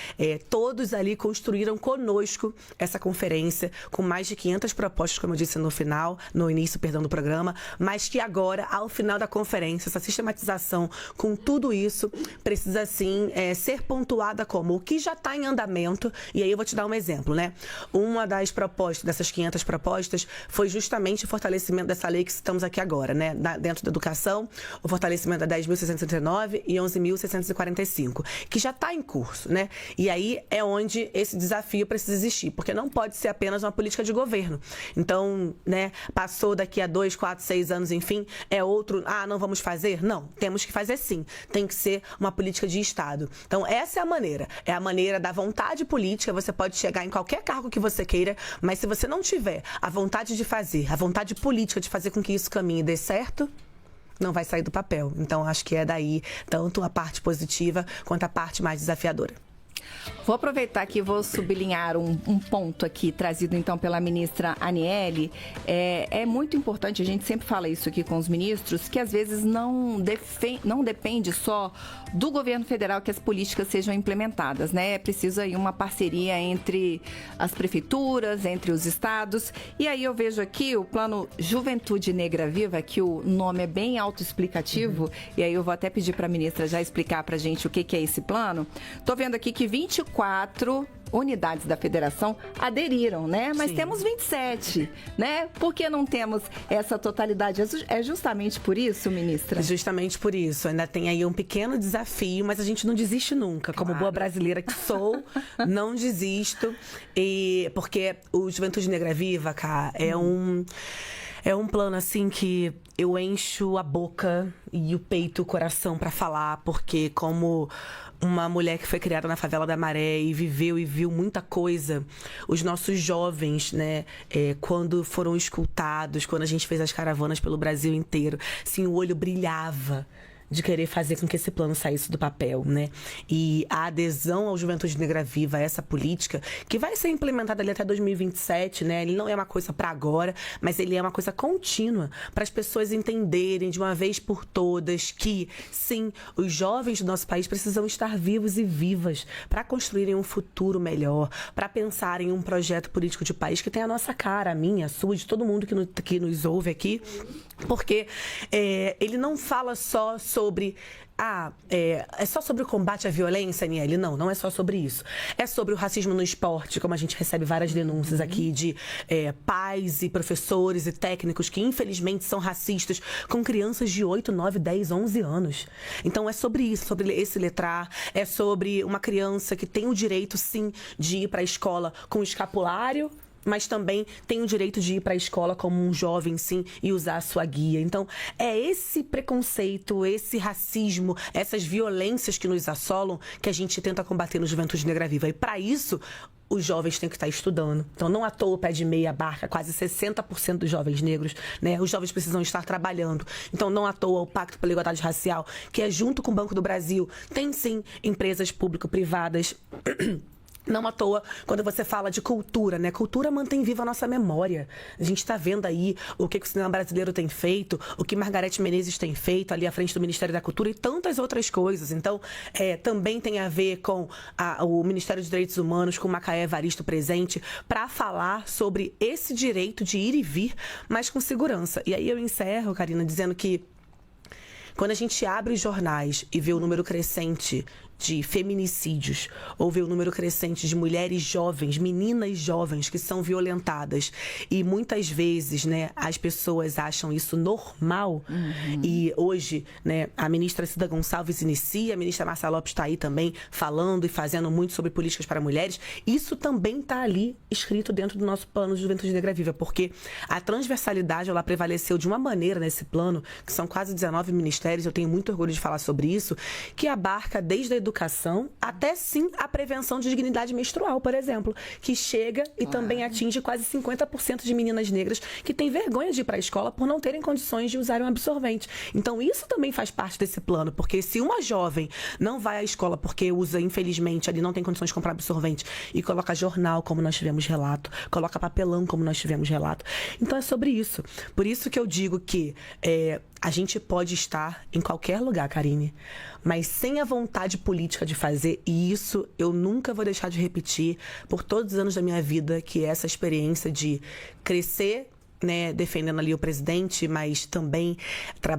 todos ali construíram conosco essa conferência com mais de 500 propostas, como eu disse no início do programa, mas que agora, ao final da conferência, essa sistematização com tudo isso precisa sim ser pontuada como o que já está em andamento. E aí eu vou te dar um exemplo, né? Uma das propostas, dessas 500 propostas, foi justamente o fortalecimento dessa lei que estamos aqui agora, né? Dentro da educação, o fortalecimento da 10.639 e 11.645, que já está em curso, né? E aí é onde esse desafio precisa existir, porque não pode ser apenas uma política de governo. Então, né, passou daqui a 2, 4, 6 anos, enfim, não vamos fazer? Não, temos que fazer sim. Tem que ser uma política de Estado. Então, essa é a maneira da vontade política. Você pode chegar em qualquer cargo que você queira, mas se você não tiver a vontade de fazer, a vontade política de fazer com que isso caminhe e dê certo, não vai sair do papel. Então, acho que é daí tanto a parte positiva quanto a parte mais desafiadora. Vou aproveitar que vou sublinhar um ponto aqui trazido então pela ministra Aniele. É muito importante, a gente sempre fala isso aqui com os ministros, que às vezes não depende só do governo federal que as políticas sejam implementadas, né? É preciso aí uma parceria entre as prefeituras, entre os estados. E aí eu vejo aqui o plano Juventude Negra Viva, que o nome é bem autoexplicativo, e aí eu vou até pedir para a ministra já explicar para a gente o que é esse plano. Estou vendo aqui que 24 unidades da federação aderiram, né? Mas sim, temos 27, né? Por que não temos essa totalidade? É justamente por isso, ministra? Justamente por isso. Ainda tem aí um pequeno desafio, mas a gente não desiste nunca. Como boa brasileira que sou, não desisto. Porque o Juventude Negra Viva, cara, É um plano, assim, que eu encho a boca e o peito, o coração pra falar, porque como uma mulher que foi criada na favela da Maré e viveu e viu muita coisa, os nossos jovens, né, quando foram escutados, quando a gente fez as caravanas pelo Brasil inteiro, assim, o olho brilhava de querer fazer com que esse plano saísse do papel, né? E a adesão ao Juventude Negra Viva, essa política, que vai ser implementada ali até 2027, né? Ele não é uma coisa para agora, mas ele é uma coisa contínua para as pessoas entenderem de uma vez por todas que, sim, os jovens do nosso país precisam estar vivos e vivas para construírem um futuro melhor, para pensarem em um projeto político de país que tem a nossa cara, a minha, a sua, de todo mundo que nos ouve aqui, porque ele não fala só sobre é só sobre o combate à violência, Aniele? Não, não é só sobre isso. É sobre o racismo no esporte, como a gente recebe várias denúncias aqui de pais e professores e técnicos que infelizmente são racistas com crianças de 8, 9, 10, 11 anos. Então é sobre isso, sobre esse letrar, é sobre uma criança que tem o direito, sim, de ir para a escola com escapulário, mas também tem o direito de ir para a escola como um jovem, sim, e usar a sua guia. Então, é esse preconceito, esse racismo, essas violências que nos assolam que a gente tenta combater no Juventude Negra Viva. E para isso, os jovens têm que estar estudando. Então, não à toa o pé de meia barca, quase 60% dos jovens negros, né? Os jovens precisam estar trabalhando. Então, não à toa o Pacto pela Igualdade Racial, que é junto com o Banco do Brasil, tem sim empresas público-privadas. Não à toa, quando você fala de cultura, né? Cultura mantém viva a nossa memória. A gente está vendo aí o que o cinema brasileiro tem feito, o que Margareth Menezes tem feito ali à frente do Ministério da Cultura e tantas outras coisas. Então, também tem a ver com o Ministério dos Direitos Humanos, com Macaé Evaristo presente, para falar sobre esse direito de ir e vir, mas com segurança. E aí eu encerro, Karina, dizendo que quando a gente abre os jornais e vê o número crescente de feminicídios, ou ver o número crescente de mulheres jovens, meninas jovens que são violentadas, e muitas vezes, né, as pessoas acham isso normal, e hoje, né, a ministra Cida Gonçalves inicia, a ministra Marcia Lopes está aí também falando e fazendo muito sobre políticas para mulheres, isso também está ali escrito dentro do nosso plano de Juventude Negra Viva, porque a transversalidade, ela prevaleceu de uma maneira nesse plano, que são quase 19 ministérios, eu tenho muito orgulho de falar sobre isso, que abarca desde a educação até sim a prevenção de dignidade menstrual, por exemplo, que chega e também atinge quase 50% de meninas negras que têm vergonha de ir para a escola por não terem condições de usar um absorvente. Então isso também faz parte desse plano, porque se uma jovem não vai à escola porque usa, infelizmente, ali não tem condições de comprar absorvente e coloca jornal, como nós tivemos relato, coloca papelão, como nós tivemos relato. Então é sobre isso. Por isso que eu digo que a gente pode estar em qualquer lugar, Karine, mas sem a vontade política de fazer, e isso eu nunca vou deixar de repetir por todos os anos da minha vida, que é essa experiência de crescer, né, defendendo ali o presidente, mas também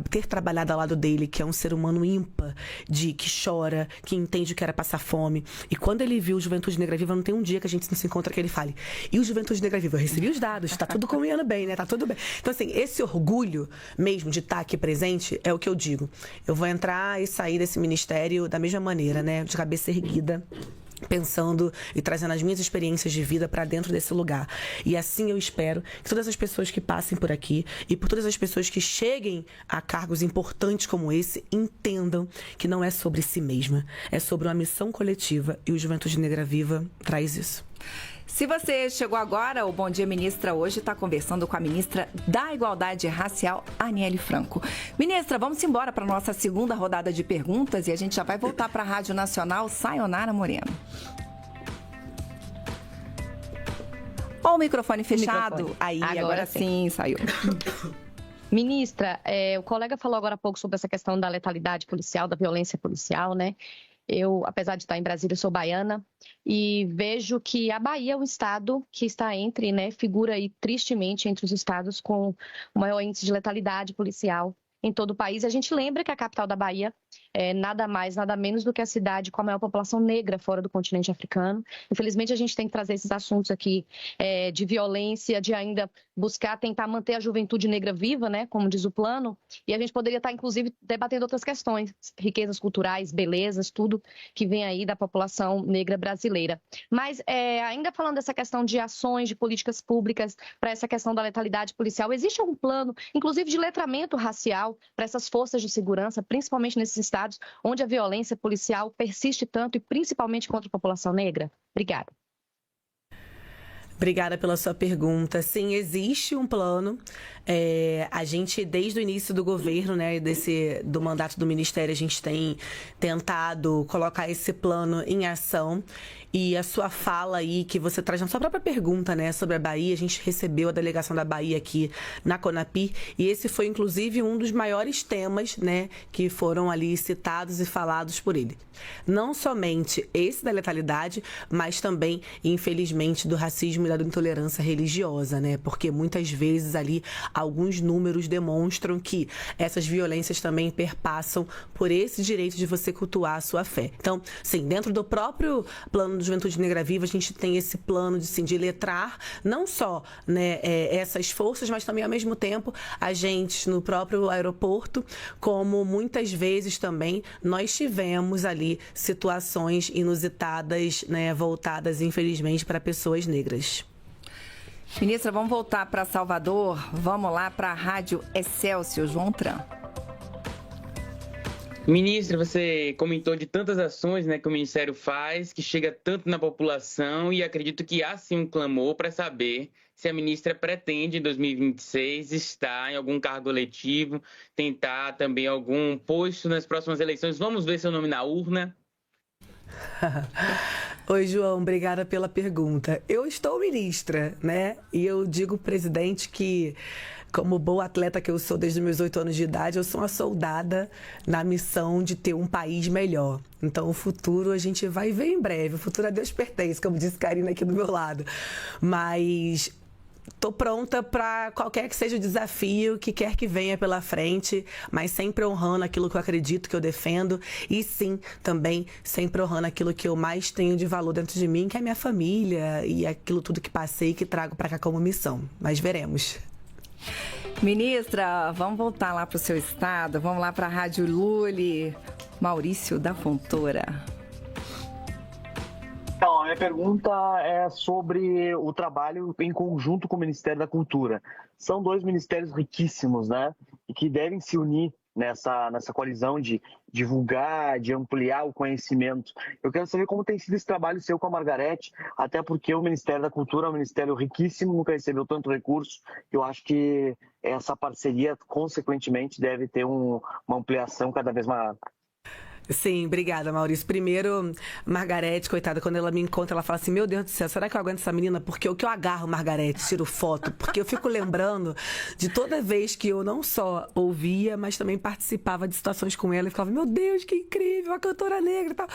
ter trabalhado ao lado dele, que é um ser humano ímpar, que chora, que entende o que era passar fome. E quando ele viu o Juventude Negra Viva, não tem um dia que a gente não se encontra que ele fale: e o Juventude Negra Viva? Eu recebi os dados, tá tudo caminhando bem, né? Tá tudo bem. Então, assim, esse orgulho mesmo de estar aqui presente é o que eu digo. Eu vou entrar e sair desse ministério da mesma maneira, né? De cabeça erguida, pensando e trazendo as minhas experiências de vida para dentro desse lugar. E assim eu espero que todas as pessoas que passem por aqui e por todas as pessoas que cheguem a cargos importantes como esse entendam que não é sobre si mesma, é sobre uma missão coletiva, e o Juventude Negra Viva traz isso. Se você chegou agora, o Bom Dia Ministra hoje está conversando com a ministra da Igualdade Racial, Aniele Franco. Ministra, vamos embora para a nossa segunda rodada de perguntas e a gente já vai voltar para a Rádio Nacional. Sayonara Moreno. Ó, o microfone fechado. Aí, agora sim, saiu. Ministra, o colega falou agora há pouco sobre essa questão da letalidade policial, da violência policial, né? Eu, apesar de estar em Brasília, sou baiana e vejo que a Bahia é um estado que está figura aí tristemente entre os estados com o maior índice de letalidade policial. em todo o país. A gente lembra que a capital da Bahia é nada mais, nada menos do que a cidade com a maior população negra fora do continente africano. Infelizmente, a gente tem que trazer esses assuntos aqui de violência, de ainda buscar tentar manter a juventude negra viva, né, como diz o plano, e a gente poderia estar, inclusive, debatendo outras questões, riquezas culturais, belezas, tudo que vem aí da população negra brasileira. Mas, ainda falando dessa questão de ações, de políticas públicas, para essa questão da letalidade policial, existe algum plano, inclusive de letramento racial, para essas forças de segurança, principalmente nesses estados onde a violência policial persiste tanto e principalmente contra a população negra? Obrigada. Obrigada pela sua pergunta. Sim, existe um plano. A gente, desde o início do governo, né, do mandato do Ministério, a gente tem tentado colocar esse plano em ação. E a sua fala aí, que você traz na sua própria pergunta, né, sobre a Bahia, a gente recebeu a delegação da Bahia aqui na CONAPI, e esse foi, inclusive, um dos maiores temas, né, que foram ali citados e falados por ele. Não somente esse da letalidade, mas também, infelizmente, do racismo e da intolerância religiosa, né, porque muitas vezes ali alguns números demonstram que essas violências também perpassam por esse direito de você cultuar a sua fé. Então, sim, dentro do próprio plano do Juventude Negra Viva, a gente tem esse plano de letrar não só, né, essas forças, mas também, ao mesmo tempo, agentes no próprio aeroporto, como muitas vezes também nós tivemos ali situações inusitadas, né, voltadas, infelizmente, para pessoas negras. Ministra, vamos voltar para Salvador. Vamos lá para a Rádio Excelsior, João Tran. Ministra, você comentou de tantas ações, né, que o Ministério faz, que chega tanto na população, e acredito que há sim um clamor para saber se a ministra pretende, em 2026, estar em algum cargo eletivo, tentar também algum posto nas próximas eleições. Vamos ver seu nome na urna? Oi, João, obrigada pela pergunta. Eu estou ministra, né? E eu digo, presidente, que como boa atleta que eu sou desde os meus 8 anos de idade, eu sou uma soldada na missão de ter um país melhor. Então, o futuro a gente vai ver em breve. O futuro a Deus pertence, como disse Karina aqui do meu lado. Mas estou pronta para qualquer que seja o desafio que quer que venha pela frente, mas sempre honrando aquilo que eu acredito, que eu defendo, e sim, também sempre honrando aquilo que eu mais tenho de valor dentro de mim, que é a minha família e aquilo tudo que passei e que trago para cá como missão. Mas veremos. Ministra, vamos voltar lá para o seu estado, vamos lá para a Rádio Lule. Maurício da Fontoura. Então, a minha pergunta é sobre o trabalho em conjunto com o Ministério da Cultura. São 2 ministérios riquíssimos, né? E que devem se unir nessa coalizão de divulgar, de ampliar o conhecimento. Eu quero saber como tem sido esse trabalho seu com a Margarete, até porque o Ministério da Cultura é um ministério riquíssimo, nunca recebeu tanto recurso. Eu acho que essa parceria, consequentemente, deve ter uma ampliação cada vez maior. Sim, obrigada, Maurício. Primeiro, Margarete, coitada, quando ela me encontra, ela fala assim, meu Deus do céu, será que eu aguento essa menina? Porque o que eu agarro Margarete, tiro foto, porque eu fico lembrando de toda vez que eu não só ouvia, mas também participava de situações com ela e ficava, meu Deus, que incrível, a cantora negra e tal.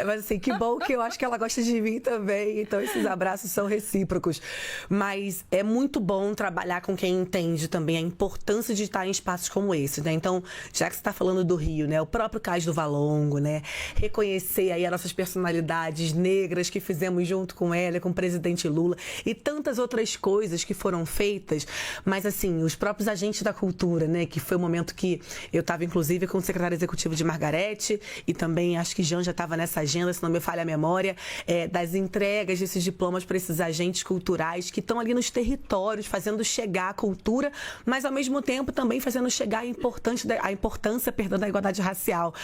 Mas assim, que bom que eu acho que ela gosta de mim também, então esses abraços são recíprocos. Mas é muito bom trabalhar com quem entende também a importância de estar em espaços como esse, né? Então, já que você está falando do Rio, né? O próprio Cais do Valongo, né? Reconhecer aí as nossas personalidades negras que fizemos junto com ela, com o presidente Lula e tantas outras coisas que foram feitas, mas assim, os próprios agentes da cultura, né? Que foi o momento que eu estava inclusive com o secretário executivo de Margarete e também acho que Jean já estava nessa agenda, se não me falha a memória, das entregas desses diplomas para esses agentes culturais que estão ali nos territórios fazendo chegar a cultura, mas ao mesmo tempo também fazendo chegar a importância da igualdade racial.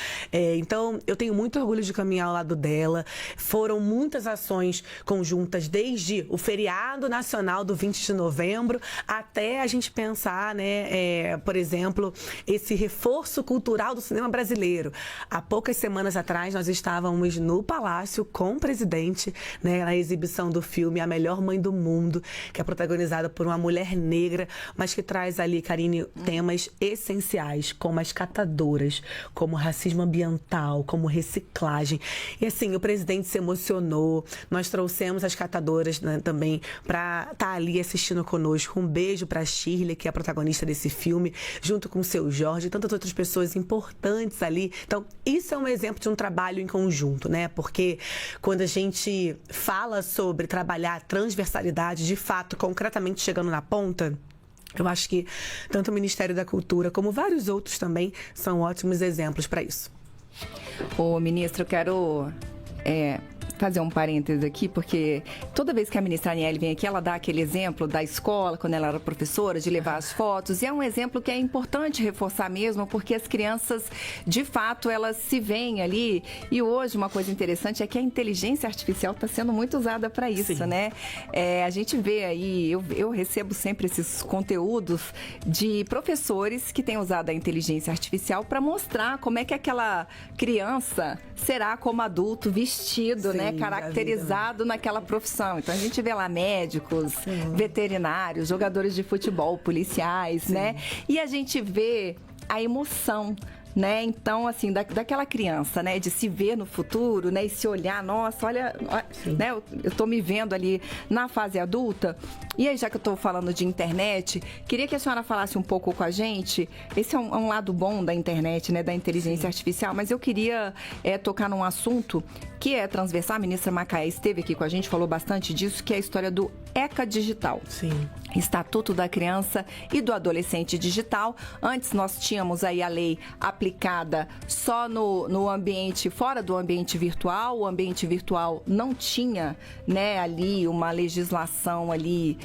Então, eu tenho muito orgulho de caminhar ao lado dela. Foram muitas ações conjuntas, desde o feriado nacional do 20 de novembro, até a gente pensar, né, por exemplo, esse reforço cultural do cinema brasileiro. Há poucas semanas atrás, nós estávamos no Palácio com o presidente, né, na exibição do filme A Melhor Mãe do Mundo, que é protagonizada por uma mulher negra, mas que traz ali, Karine, temas essenciais, como as catadoras, como racismo ambiental, ambiental, como reciclagem. E assim, o presidente se emocionou, nós trouxemos as catadoras, né, também para estar ali assistindo conosco. Um beijo para a Shirley, que é a protagonista desse filme, junto com o seu Jorge e tantas outras pessoas importantes ali. Então, isso é um exemplo de um trabalho em conjunto, né? Porque quando a gente fala sobre trabalhar a transversalidade, de fato, concretamente chegando na ponta, eu acho que tanto o Ministério da Cultura como vários outros também são ótimos exemplos para isso. Ô, ministro, eu quero fazer um parêntese aqui, porque toda vez que a ministra Aniele vem aqui, ela dá aquele exemplo da escola, quando ela era professora, de levar as fotos, e é um exemplo que é importante reforçar mesmo, porque as crianças, de fato, elas se veem ali, e hoje uma coisa interessante é que a inteligência artificial está sendo muito usada para isso, Sim. né? A gente vê aí, eu recebo sempre esses conteúdos de professores que têm usado a inteligência artificial para mostrar como é que aquela criança será como adulto, vestido, Sim. né? Caracterizado naquela profissão. Então a gente vê lá médicos, veterinários, jogadores de futebol, policiais, Sim. né? E a gente vê a emoção, né? Então, assim, daquela criança, né? De se ver no futuro, né? E se olhar, nossa, olha, né? Eu tô me vendo ali na fase adulta. E aí, já que eu tô falando de internet, queria que a senhora falasse um pouco com a gente. Esse é um lado bom da internet, né? Da inteligência artificial, mas eu queria tocar num assunto que é transversal. A ministra Macaé esteve aqui com a gente, falou bastante disso, que é a história do ECA Digital. Sim. Estatuto da Criança e do Adolescente Digital. Antes nós tínhamos aí a lei aplicada só no ambiente, fora do ambiente virtual. O ambiente virtual não tinha, né, ali uma legislação ali,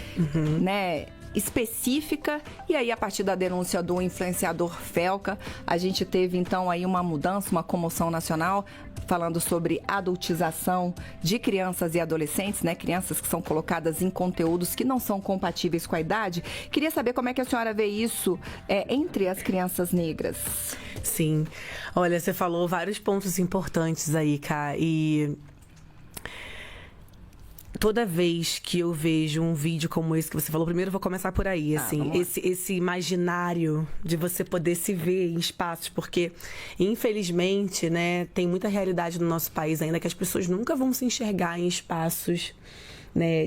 né, específica, e aí a partir da denúncia do influenciador Felca, a gente teve então aí uma mudança, uma comoção nacional, falando sobre adultização de crianças e adolescentes, né? Crianças que são colocadas em conteúdos que não são compatíveis com a idade. Queria saber como é que a senhora vê isso entre as crianças negras. Sim. Olha, você falou vários pontos importantes aí, Ká, e toda vez que eu vejo um vídeo como esse que você falou, primeiro eu vou começar por aí, assim, esse imaginário de você poder se ver em espaços, porque, infelizmente, né, tem muita realidade no nosso país ainda que as pessoas nunca vão se enxergar em espaços, né,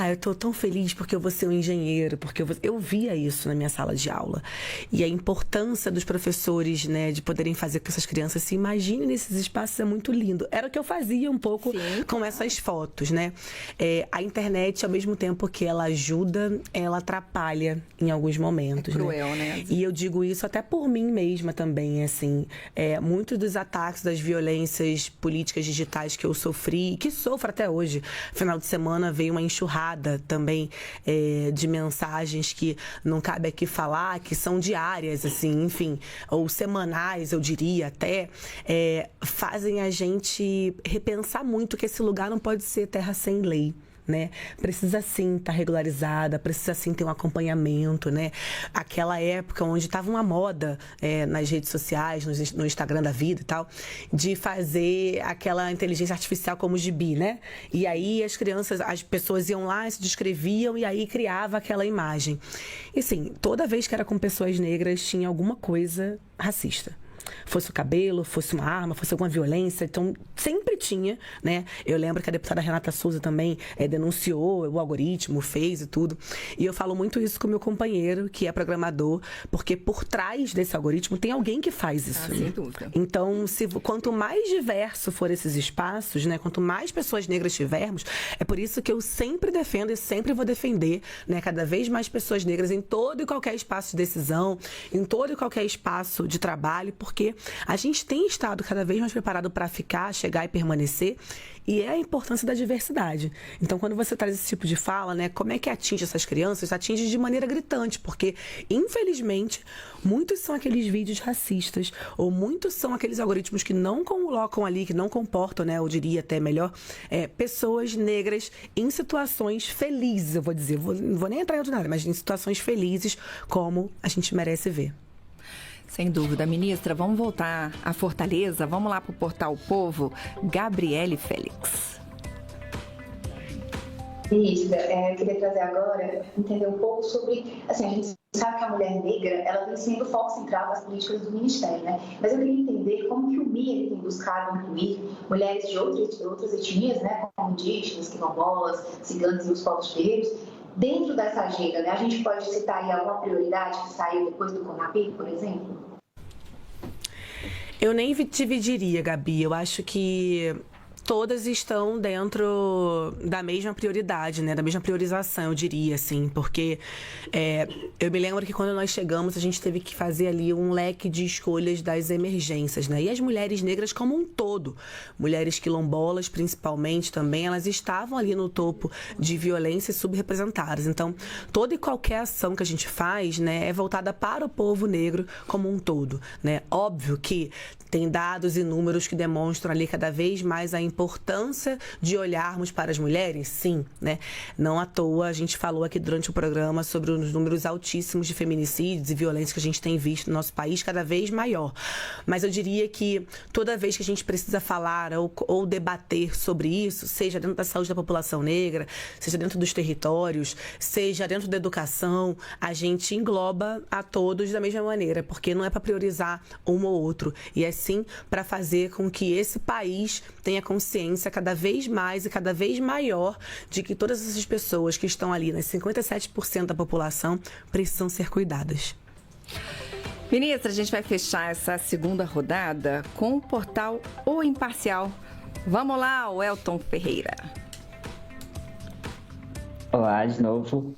eu tô tão feliz porque eu vou ser um engenheiro, porque eu via isso na minha sala de aula. E a importância dos professores, né, de poderem fazer com que essas crianças se imaginem nesses espaços é muito lindo. Era o que eu fazia um pouco Sim. com essas fotos, né? A internet, ao mesmo tempo que ela ajuda, ela atrapalha em alguns momentos. É cruel, né? E eu digo isso até por mim mesma também, assim. Muitos dos ataques, das violências políticas digitais que eu sofri, e que sofro até hoje. Final de semana veio uma enxurrada também de mensagens que não cabe aqui falar, que são diárias, assim, enfim, ou semanais, eu diria até, fazem a gente repensar muito que esse lugar não pode ser terra sem lei. Né? Precisa sim estar regularizada, precisa sim ter um acompanhamento, né? Aquela época onde estava uma moda nas redes sociais, no Instagram da vida e tal, de fazer aquela inteligência artificial como gibi, né? E aí as pessoas iam lá, se descreviam e aí criava aquela imagem. E assim, toda vez que era com pessoas negras tinha alguma coisa racista. Fosse o cabelo, fosse uma arma, fosse alguma violência, então sempre tinha, né? Eu lembro que a deputada Renata Souza também denunciou o algoritmo, fez e tudo. E eu falo muito isso com o meu companheiro, que é programador, porque por trás desse algoritmo tem alguém que faz isso. Sem dúvida. Então, quanto mais diverso for esses espaços, né? Quanto mais pessoas negras tivermos, é por isso que eu sempre defendo e sempre vou defender, né? Cada vez mais pessoas negras em todo e qualquer espaço de decisão, em todo e qualquer espaço de trabalho, porque a gente tem estado cada vez mais preparado para ficar, chegar e permanecer, e é a importância da diversidade. Então, quando você traz esse tipo de fala, né, como é que atinge essas crianças? Atinge de maneira gritante, porque, infelizmente, muitos são aqueles vídeos racistas, ou muitos são aqueles algoritmos que não colocam ali, que não comportam, né, eu diria até melhor, pessoas negras em situações felizes, eu vou dizer. Não vou nem entrar em outro nada, mas em situações felizes, como a gente merece ver. Sem dúvida. Ministra, vamos voltar à Fortaleza, vamos lá para o Portal Povo. Gabriele Félix. Ministra, eu queria trazer agora, entender um pouco sobre, assim, a gente sabe que a mulher negra, ela vem sendo o foco central das políticas do Ministério, né? Mas eu queria entender como que o MIA tem buscado incluir mulheres de outras etnias, né? Como indígenas, quilombolas, ciganos e os povos guerreiros, dentro dessa agenda, né? A gente pode citar aí alguma prioridade que saiu depois do CONAPI, por exemplo? Eu nem dividiria, Gabi. Eu acho que todas estão dentro da mesma prioridade, né? Da mesma priorização, eu diria, assim. Porque eu me lembro que quando nós chegamos, a gente teve que fazer ali um leque de escolhas das emergências, né? E as mulheres negras como um todo, mulheres quilombolas principalmente também, elas estavam ali no topo de violência subrepresentadas. Então, toda e qualquer ação que a gente faz, né, é voltada para o povo negro como um todo, né? Óbvio que tem dados e números que demonstram ali cada vez mais a importância de olharmos para as mulheres, sim, né? Não à toa a gente falou aqui durante o programa sobre os números altíssimos de feminicídios e violência que a gente tem visto no nosso país, cada vez maior. Mas eu diria que toda vez que a gente precisa falar ou debater sobre isso, seja dentro da saúde da população negra, seja dentro dos territórios, seja dentro da educação, a gente engloba a todos da mesma maneira, porque não é para priorizar um ou outro, e é sim para fazer com que esse país tenha consciência cada vez mais e cada vez maior de que todas essas pessoas que estão ali, nas 57% da população, precisam ser cuidadas. Ministra, a gente vai fechar essa segunda rodada com o portal O Imparcial. Vamos lá, Welton Ferreira. Olá, de novo.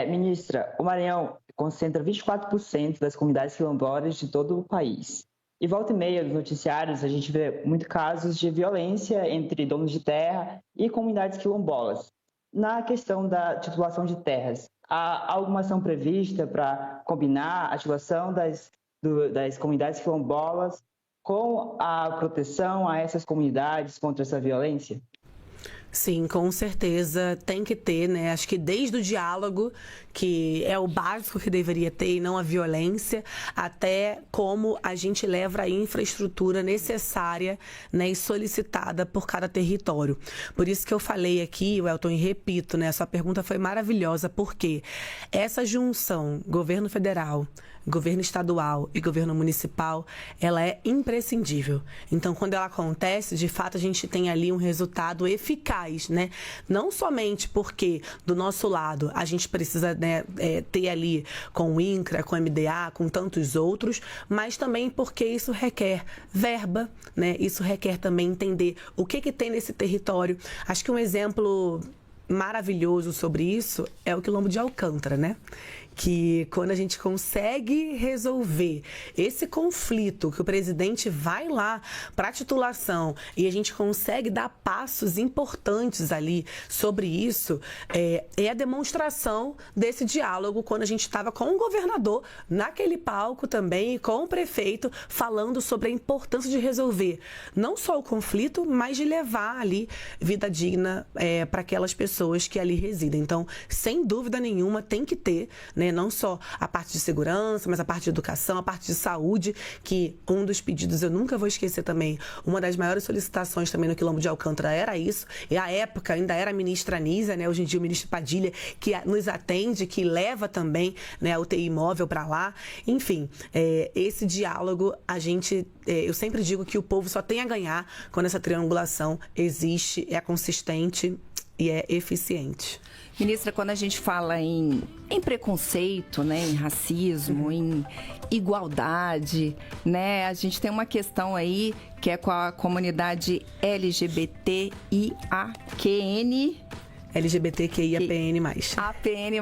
Ministra, o Maranhão concentra 24% das comunidades quilombolas de todo o país. E volta e meia nos noticiários a gente vê muitos casos de violência entre donos de terra e comunidades quilombolas. Na questão da titulação de terras, há alguma ação prevista para combinar a titulação das comunidades quilombolas com a proteção a essas comunidades contra essa violência? Sim, com certeza tem que ter, né? Acho que desde o diálogo, que é o básico que deveria ter, e não a violência, até como a gente leva a infraestrutura necessária, né, e solicitada por cada território. Por isso que eu falei aqui, Welton, e repito, né? Sua pergunta foi maravilhosa, porque essa junção governo federal, governo estadual e governo municipal, ela é imprescindível. Então, quando ela acontece, de fato, a gente tem ali um resultado eficaz, né? Não somente porque, do nosso lado, a gente precisa, né, ter ali com o INCRA, com o MDA, com tantos outros, mas também porque isso requer verba, né? Isso requer também entender o que tem nesse território. Acho que um exemplo maravilhoso sobre isso é o Quilombo de Alcântara, né? Que quando a gente consegue resolver esse conflito, que o presidente vai lá para a titulação e a gente consegue dar passos importantes ali sobre isso, é a demonstração desse diálogo quando a gente estava com o governador naquele palco também e com o prefeito falando sobre a importância de resolver não só o conflito, mas de levar ali vida digna para aquelas pessoas que ali residem. Então, sem dúvida nenhuma, tem que ter, né, não só a parte de segurança, mas a parte de educação, a parte de saúde, que um dos pedidos, eu nunca vou esquecer também, uma das maiores solicitações também no Quilombo de Alcântara era isso, e à época ainda era a ministra Anísia, né, hoje em dia o ministro Padilha, que nos atende, que leva também, né, a UTI móvel para lá. Enfim, esse diálogo, eu sempre digo que o povo só tem a ganhar quando essa triangulação existe, é consistente e é eficiente. Ministra, quando a gente fala em preconceito, né, em racismo, em igualdade, né, a gente tem uma questão aí que é com a comunidade LGBTIAQN. LGBTQIAPN+. APN+.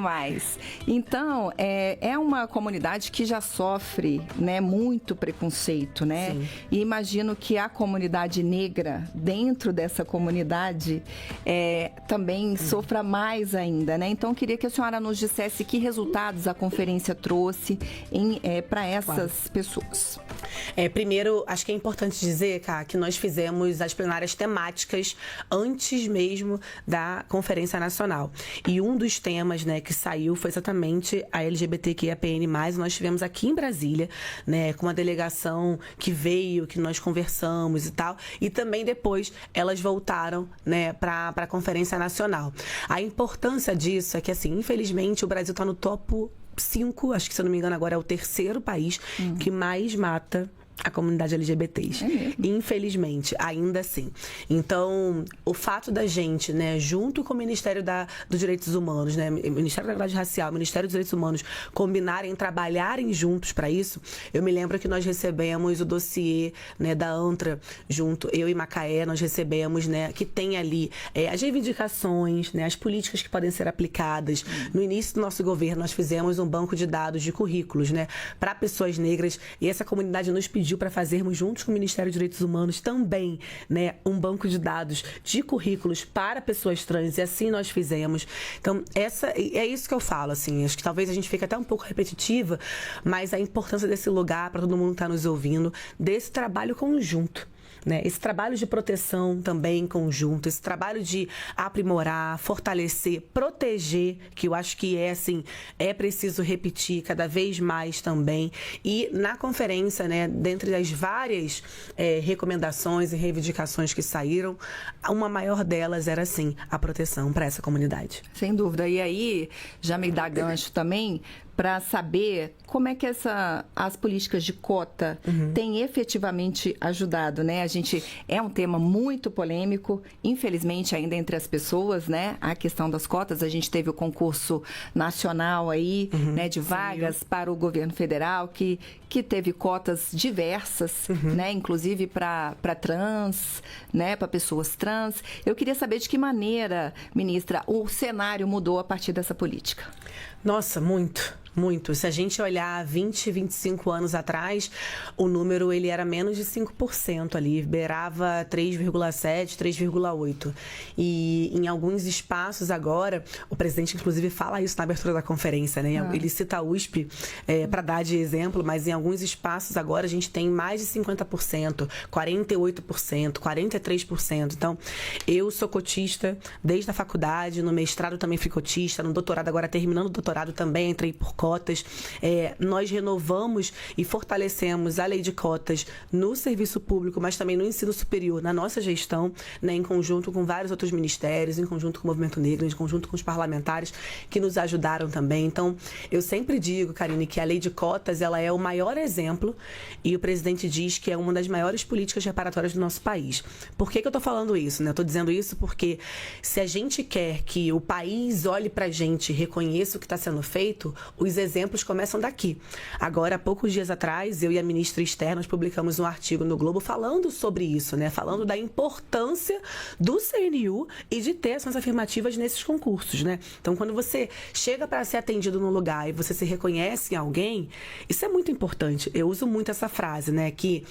Então, é uma comunidade que já sofre, né, muito preconceito, né? Sim. E imagino que a comunidade negra, dentro dessa comunidade, também sofra mais ainda, né? Então, queria que a senhora nos dissesse que resultados a conferência trouxe para essas pessoas. Primeiro, acho que é importante dizer, Cá, que nós fizemos as plenárias temáticas antes mesmo da Conferência Nacional. E um dos temas, né, que saiu foi exatamente a LGBTQIAPN+. Nós tivemos aqui em Brasília, né, com uma delegação que veio, que nós conversamos e tal. E também depois elas voltaram, né, para a Conferência Nacional. A importância disso é que, assim, infelizmente, o Brasil está no topo 5, acho que se eu não me engano agora é o 3º país que mais mata a comunidade LGBTs. Infelizmente, ainda assim. Então, o fato da gente, né, junto com o Ministério dos Direitos Humanos, né, Ministério da Igualdade Racial, Ministério dos Direitos Humanos, combinarem, trabalharem juntos para isso, eu me lembro que nós recebemos o dossiê, né, da ANTRA, junto, eu e Macaé, nós recebemos, né, que tem ali as reivindicações, né, as políticas que podem ser aplicadas. No início do nosso governo, nós fizemos um banco de dados de currículos, né, para pessoas negras, e essa comunidade nos pediu para fazermos juntos com o Ministério dos Direitos Humanos também, né, um banco de dados de currículos para pessoas trans, e assim nós fizemos. Então, é isso que eu falo, assim, acho que talvez a gente fique até um pouco repetitiva, mas a importância desse lugar para todo mundo que está nos ouvindo, desse trabalho conjunto. Né? Esse trabalho de proteção também conjunto, esse trabalho de aprimorar, fortalecer, proteger, que eu acho que é preciso repetir cada vez mais também. E na conferência, né, dentre as várias recomendações e reivindicações que saíram, uma maior delas era, sim, a proteção para essa comunidade. Sem dúvida. E aí, já me dá gancho também para saber como é que as políticas de cota têm efetivamente ajudado, né? É um tema muito polêmico, infelizmente, ainda entre as pessoas, né? A questão das cotas, a gente teve o concurso nacional aí, né, de vagas para o governo federal, que teve cotas diversas, né? Inclusive para trans, né? Para pessoas trans. Eu queria saber de que maneira, ministra, o cenário mudou a partir dessa política. Nossa, muito. Muito. Se a gente olhar 20, 25 anos atrás, o número ele era menos de 5% ali, beirava 3,7%, 3,8%. E em alguns espaços agora, o presidente inclusive fala isso na abertura da conferência, né? Ele cita a USP para dar de exemplo, mas em alguns espaços agora a gente tem mais de 50%, 48%, 43%. Então, eu sou cotista desde a faculdade, no mestrado também fui cotista, no doutorado agora terminando o doutorado também, entrei por cotas. Nós renovamos e fortalecemos a lei de cotas no serviço público, mas também no ensino superior, na nossa gestão, né, em conjunto com vários outros ministérios, em conjunto com o Movimento Negro, em conjunto com os parlamentares que nos ajudaram também. Então, eu sempre digo, Karine, que a lei de cotas ela é o maior exemplo e o presidente diz que é uma das maiores políticas reparatórias do nosso país. Por que eu estou falando isso? Né? Eu estou dizendo isso porque se a gente quer que o país olhe para a gente e reconheça o que está sendo feito, os exemplos começam daqui. Agora, há poucos dias atrás, eu e a ministra Esther, nós publicamos um artigo no Globo falando sobre isso, né? Falando da importância do CNU e de ter ações afirmativas nesses concursos, né? Então, quando você chega para ser atendido num lugar e você se reconhece em alguém, isso é muito importante. Eu uso muito essa frase, né? Que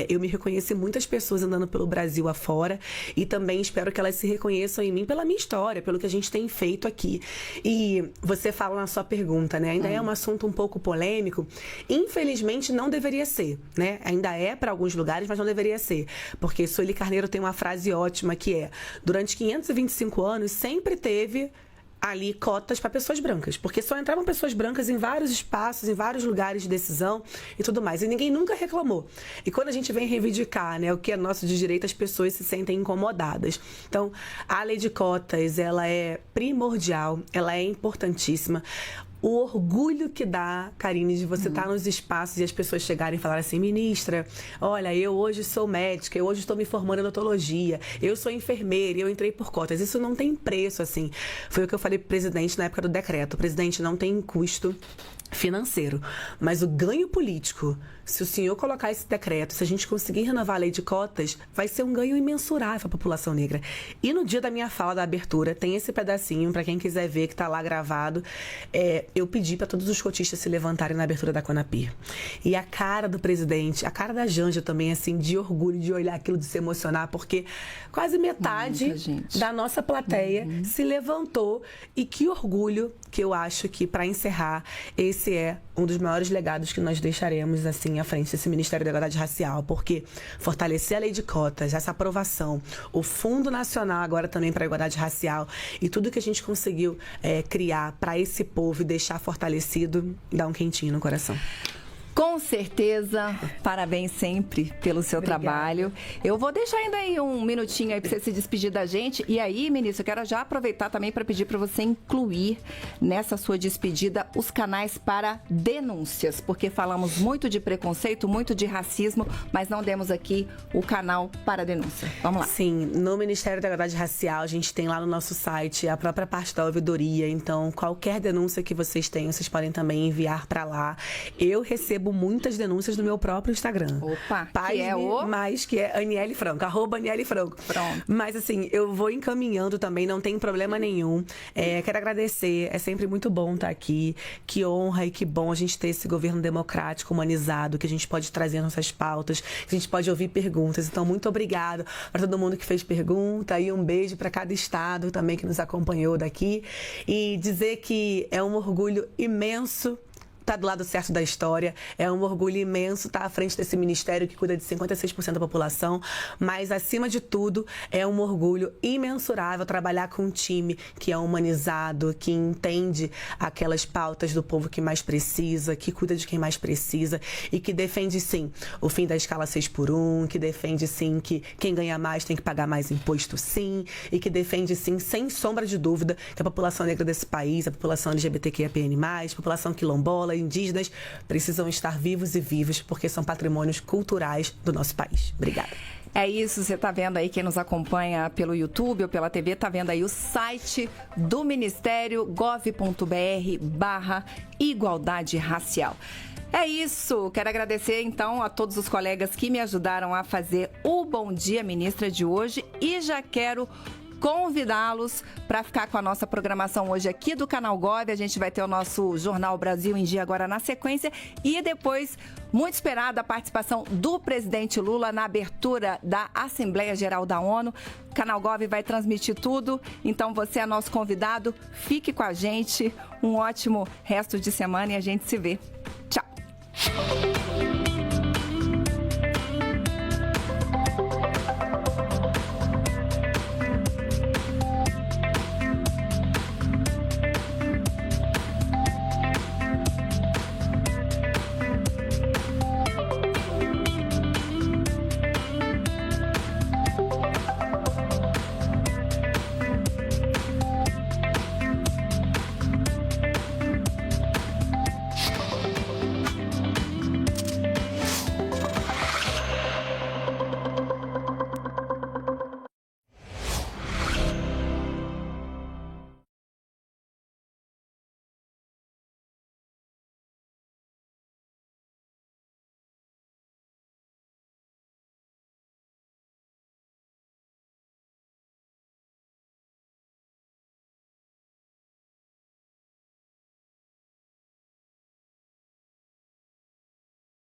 eu me reconheço em muitas pessoas andando pelo Brasil afora e também espero que elas se reconheçam em mim pela minha história, pelo que a gente tem feito aqui. E você fala na sua pergunta, né? Ainda é um assunto um pouco polêmico. Infelizmente, não deveria ser, né? Ainda é para alguns lugares, mas não deveria ser. Porque Sueli Carneiro tem uma frase ótima que é: durante 525 anos, sempre teve ali cotas para pessoas brancas, porque só entravam pessoas brancas em vários espaços, em vários lugares de decisão e tudo mais, e ninguém nunca reclamou. E quando a gente vem reivindicar, né, o que é nosso de direito, as pessoas se sentem incomodadas. Então, a lei de cotas, ela é primordial, ela é importantíssima. O orgulho que dá, Karine, de você estar nos espaços e as pessoas chegarem e falarem assim: ministra, olha, eu hoje sou médica, eu hoje estou me formando em odontologia, eu sou enfermeira, eu entrei por cotas. Isso não tem preço, assim. Foi o que eu falei pro presidente na época do decreto. O presidente, não tem custo financeiro, mas o ganho político, se o senhor colocar esse decreto, se a gente conseguir renovar a lei de cotas, vai ser um ganho imensurável para a população negra. E no dia da minha fala da abertura, tem esse pedacinho, para quem quiser ver, que está lá gravado, eu pedi para todos os cotistas se levantarem na abertura da CONAPIR. E a cara do presidente, a cara da Janja também, assim, de orgulho, de olhar aquilo, de se emocionar, porque quase metade da nossa plateia se levantou. E que orgulho que eu acho que, para encerrar, esse é um dos maiores legados que nós deixaremos, assim, à frente desse Ministério da Igualdade Racial, porque fortalecer a lei de cotas, essa aprovação, o Fundo Nacional agora também para a Igualdade Racial e tudo que a gente conseguiu criar para esse povo e deixar fortalecido, dá um quentinho no coração. Com certeza, parabéns sempre pelo seu trabalho. Eu vou deixar ainda aí um minutinho aí para você se despedir da gente. E aí, ministro, eu quero já aproveitar também para pedir para você incluir nessa sua despedida os canais para denúncias, porque falamos muito de preconceito, muito de racismo, mas não demos aqui o canal para denúncia. Vamos lá. Sim, no Ministério da Igualdade Racial, a gente tem lá no nosso site a própria parte da ouvidoria. Então, qualquer denúncia que vocês tenham, vocês podem também enviar para lá. Eu recebo muitas denúncias no meu próprio Instagram. Opa, que é Aniele Franco, @Aniele Franco. Pronto. Mas assim, eu vou encaminhando também, não tem problema nenhum. Quero agradecer, é sempre muito bom estar aqui. Que honra e que bom a gente ter esse governo democrático, humanizado, que a gente pode trazer nossas pautas, que a gente pode ouvir perguntas. Então, muito obrigado para todo mundo que fez pergunta e um beijo para cada estado também que nos acompanhou daqui. E dizer que é um orgulho imenso estar do lado certo da história, é um orgulho imenso estar à frente desse ministério que cuida de 56% da população, mas acima de tudo é um orgulho imensurável trabalhar com um time que é humanizado, que entende aquelas pautas do povo que mais precisa, que cuida de quem mais precisa e que defende sim o fim da escala 6x1, que defende sim que quem ganha mais tem que pagar mais imposto sim, e que defende sim, sem sombra de dúvida, que a população negra desse país, a população LGBTQIAPN+, a população quilombola, indígenas, precisam estar vivos e vivas, porque são patrimônios culturais do nosso país. Obrigada. É isso, você está vendo aí, quem nos acompanha pelo YouTube ou pela TV, está vendo aí o site do Ministério, gov.br/igualdade racial. É isso, quero agradecer então a todos os colegas que me ajudaram a fazer o Bom Dia Ministra de hoje e já quero convidá-los para ficar com a nossa programação hoje aqui do Canal Gov. A gente vai ter o nosso Jornal Brasil em Dia agora na sequência e depois, muito esperada, a participação do presidente Lula na abertura da Assembleia Geral da ONU. O Canal Gov vai transmitir tudo, então você é nosso convidado. Fique com a gente, um ótimo resto de semana e a gente se vê. Tchau!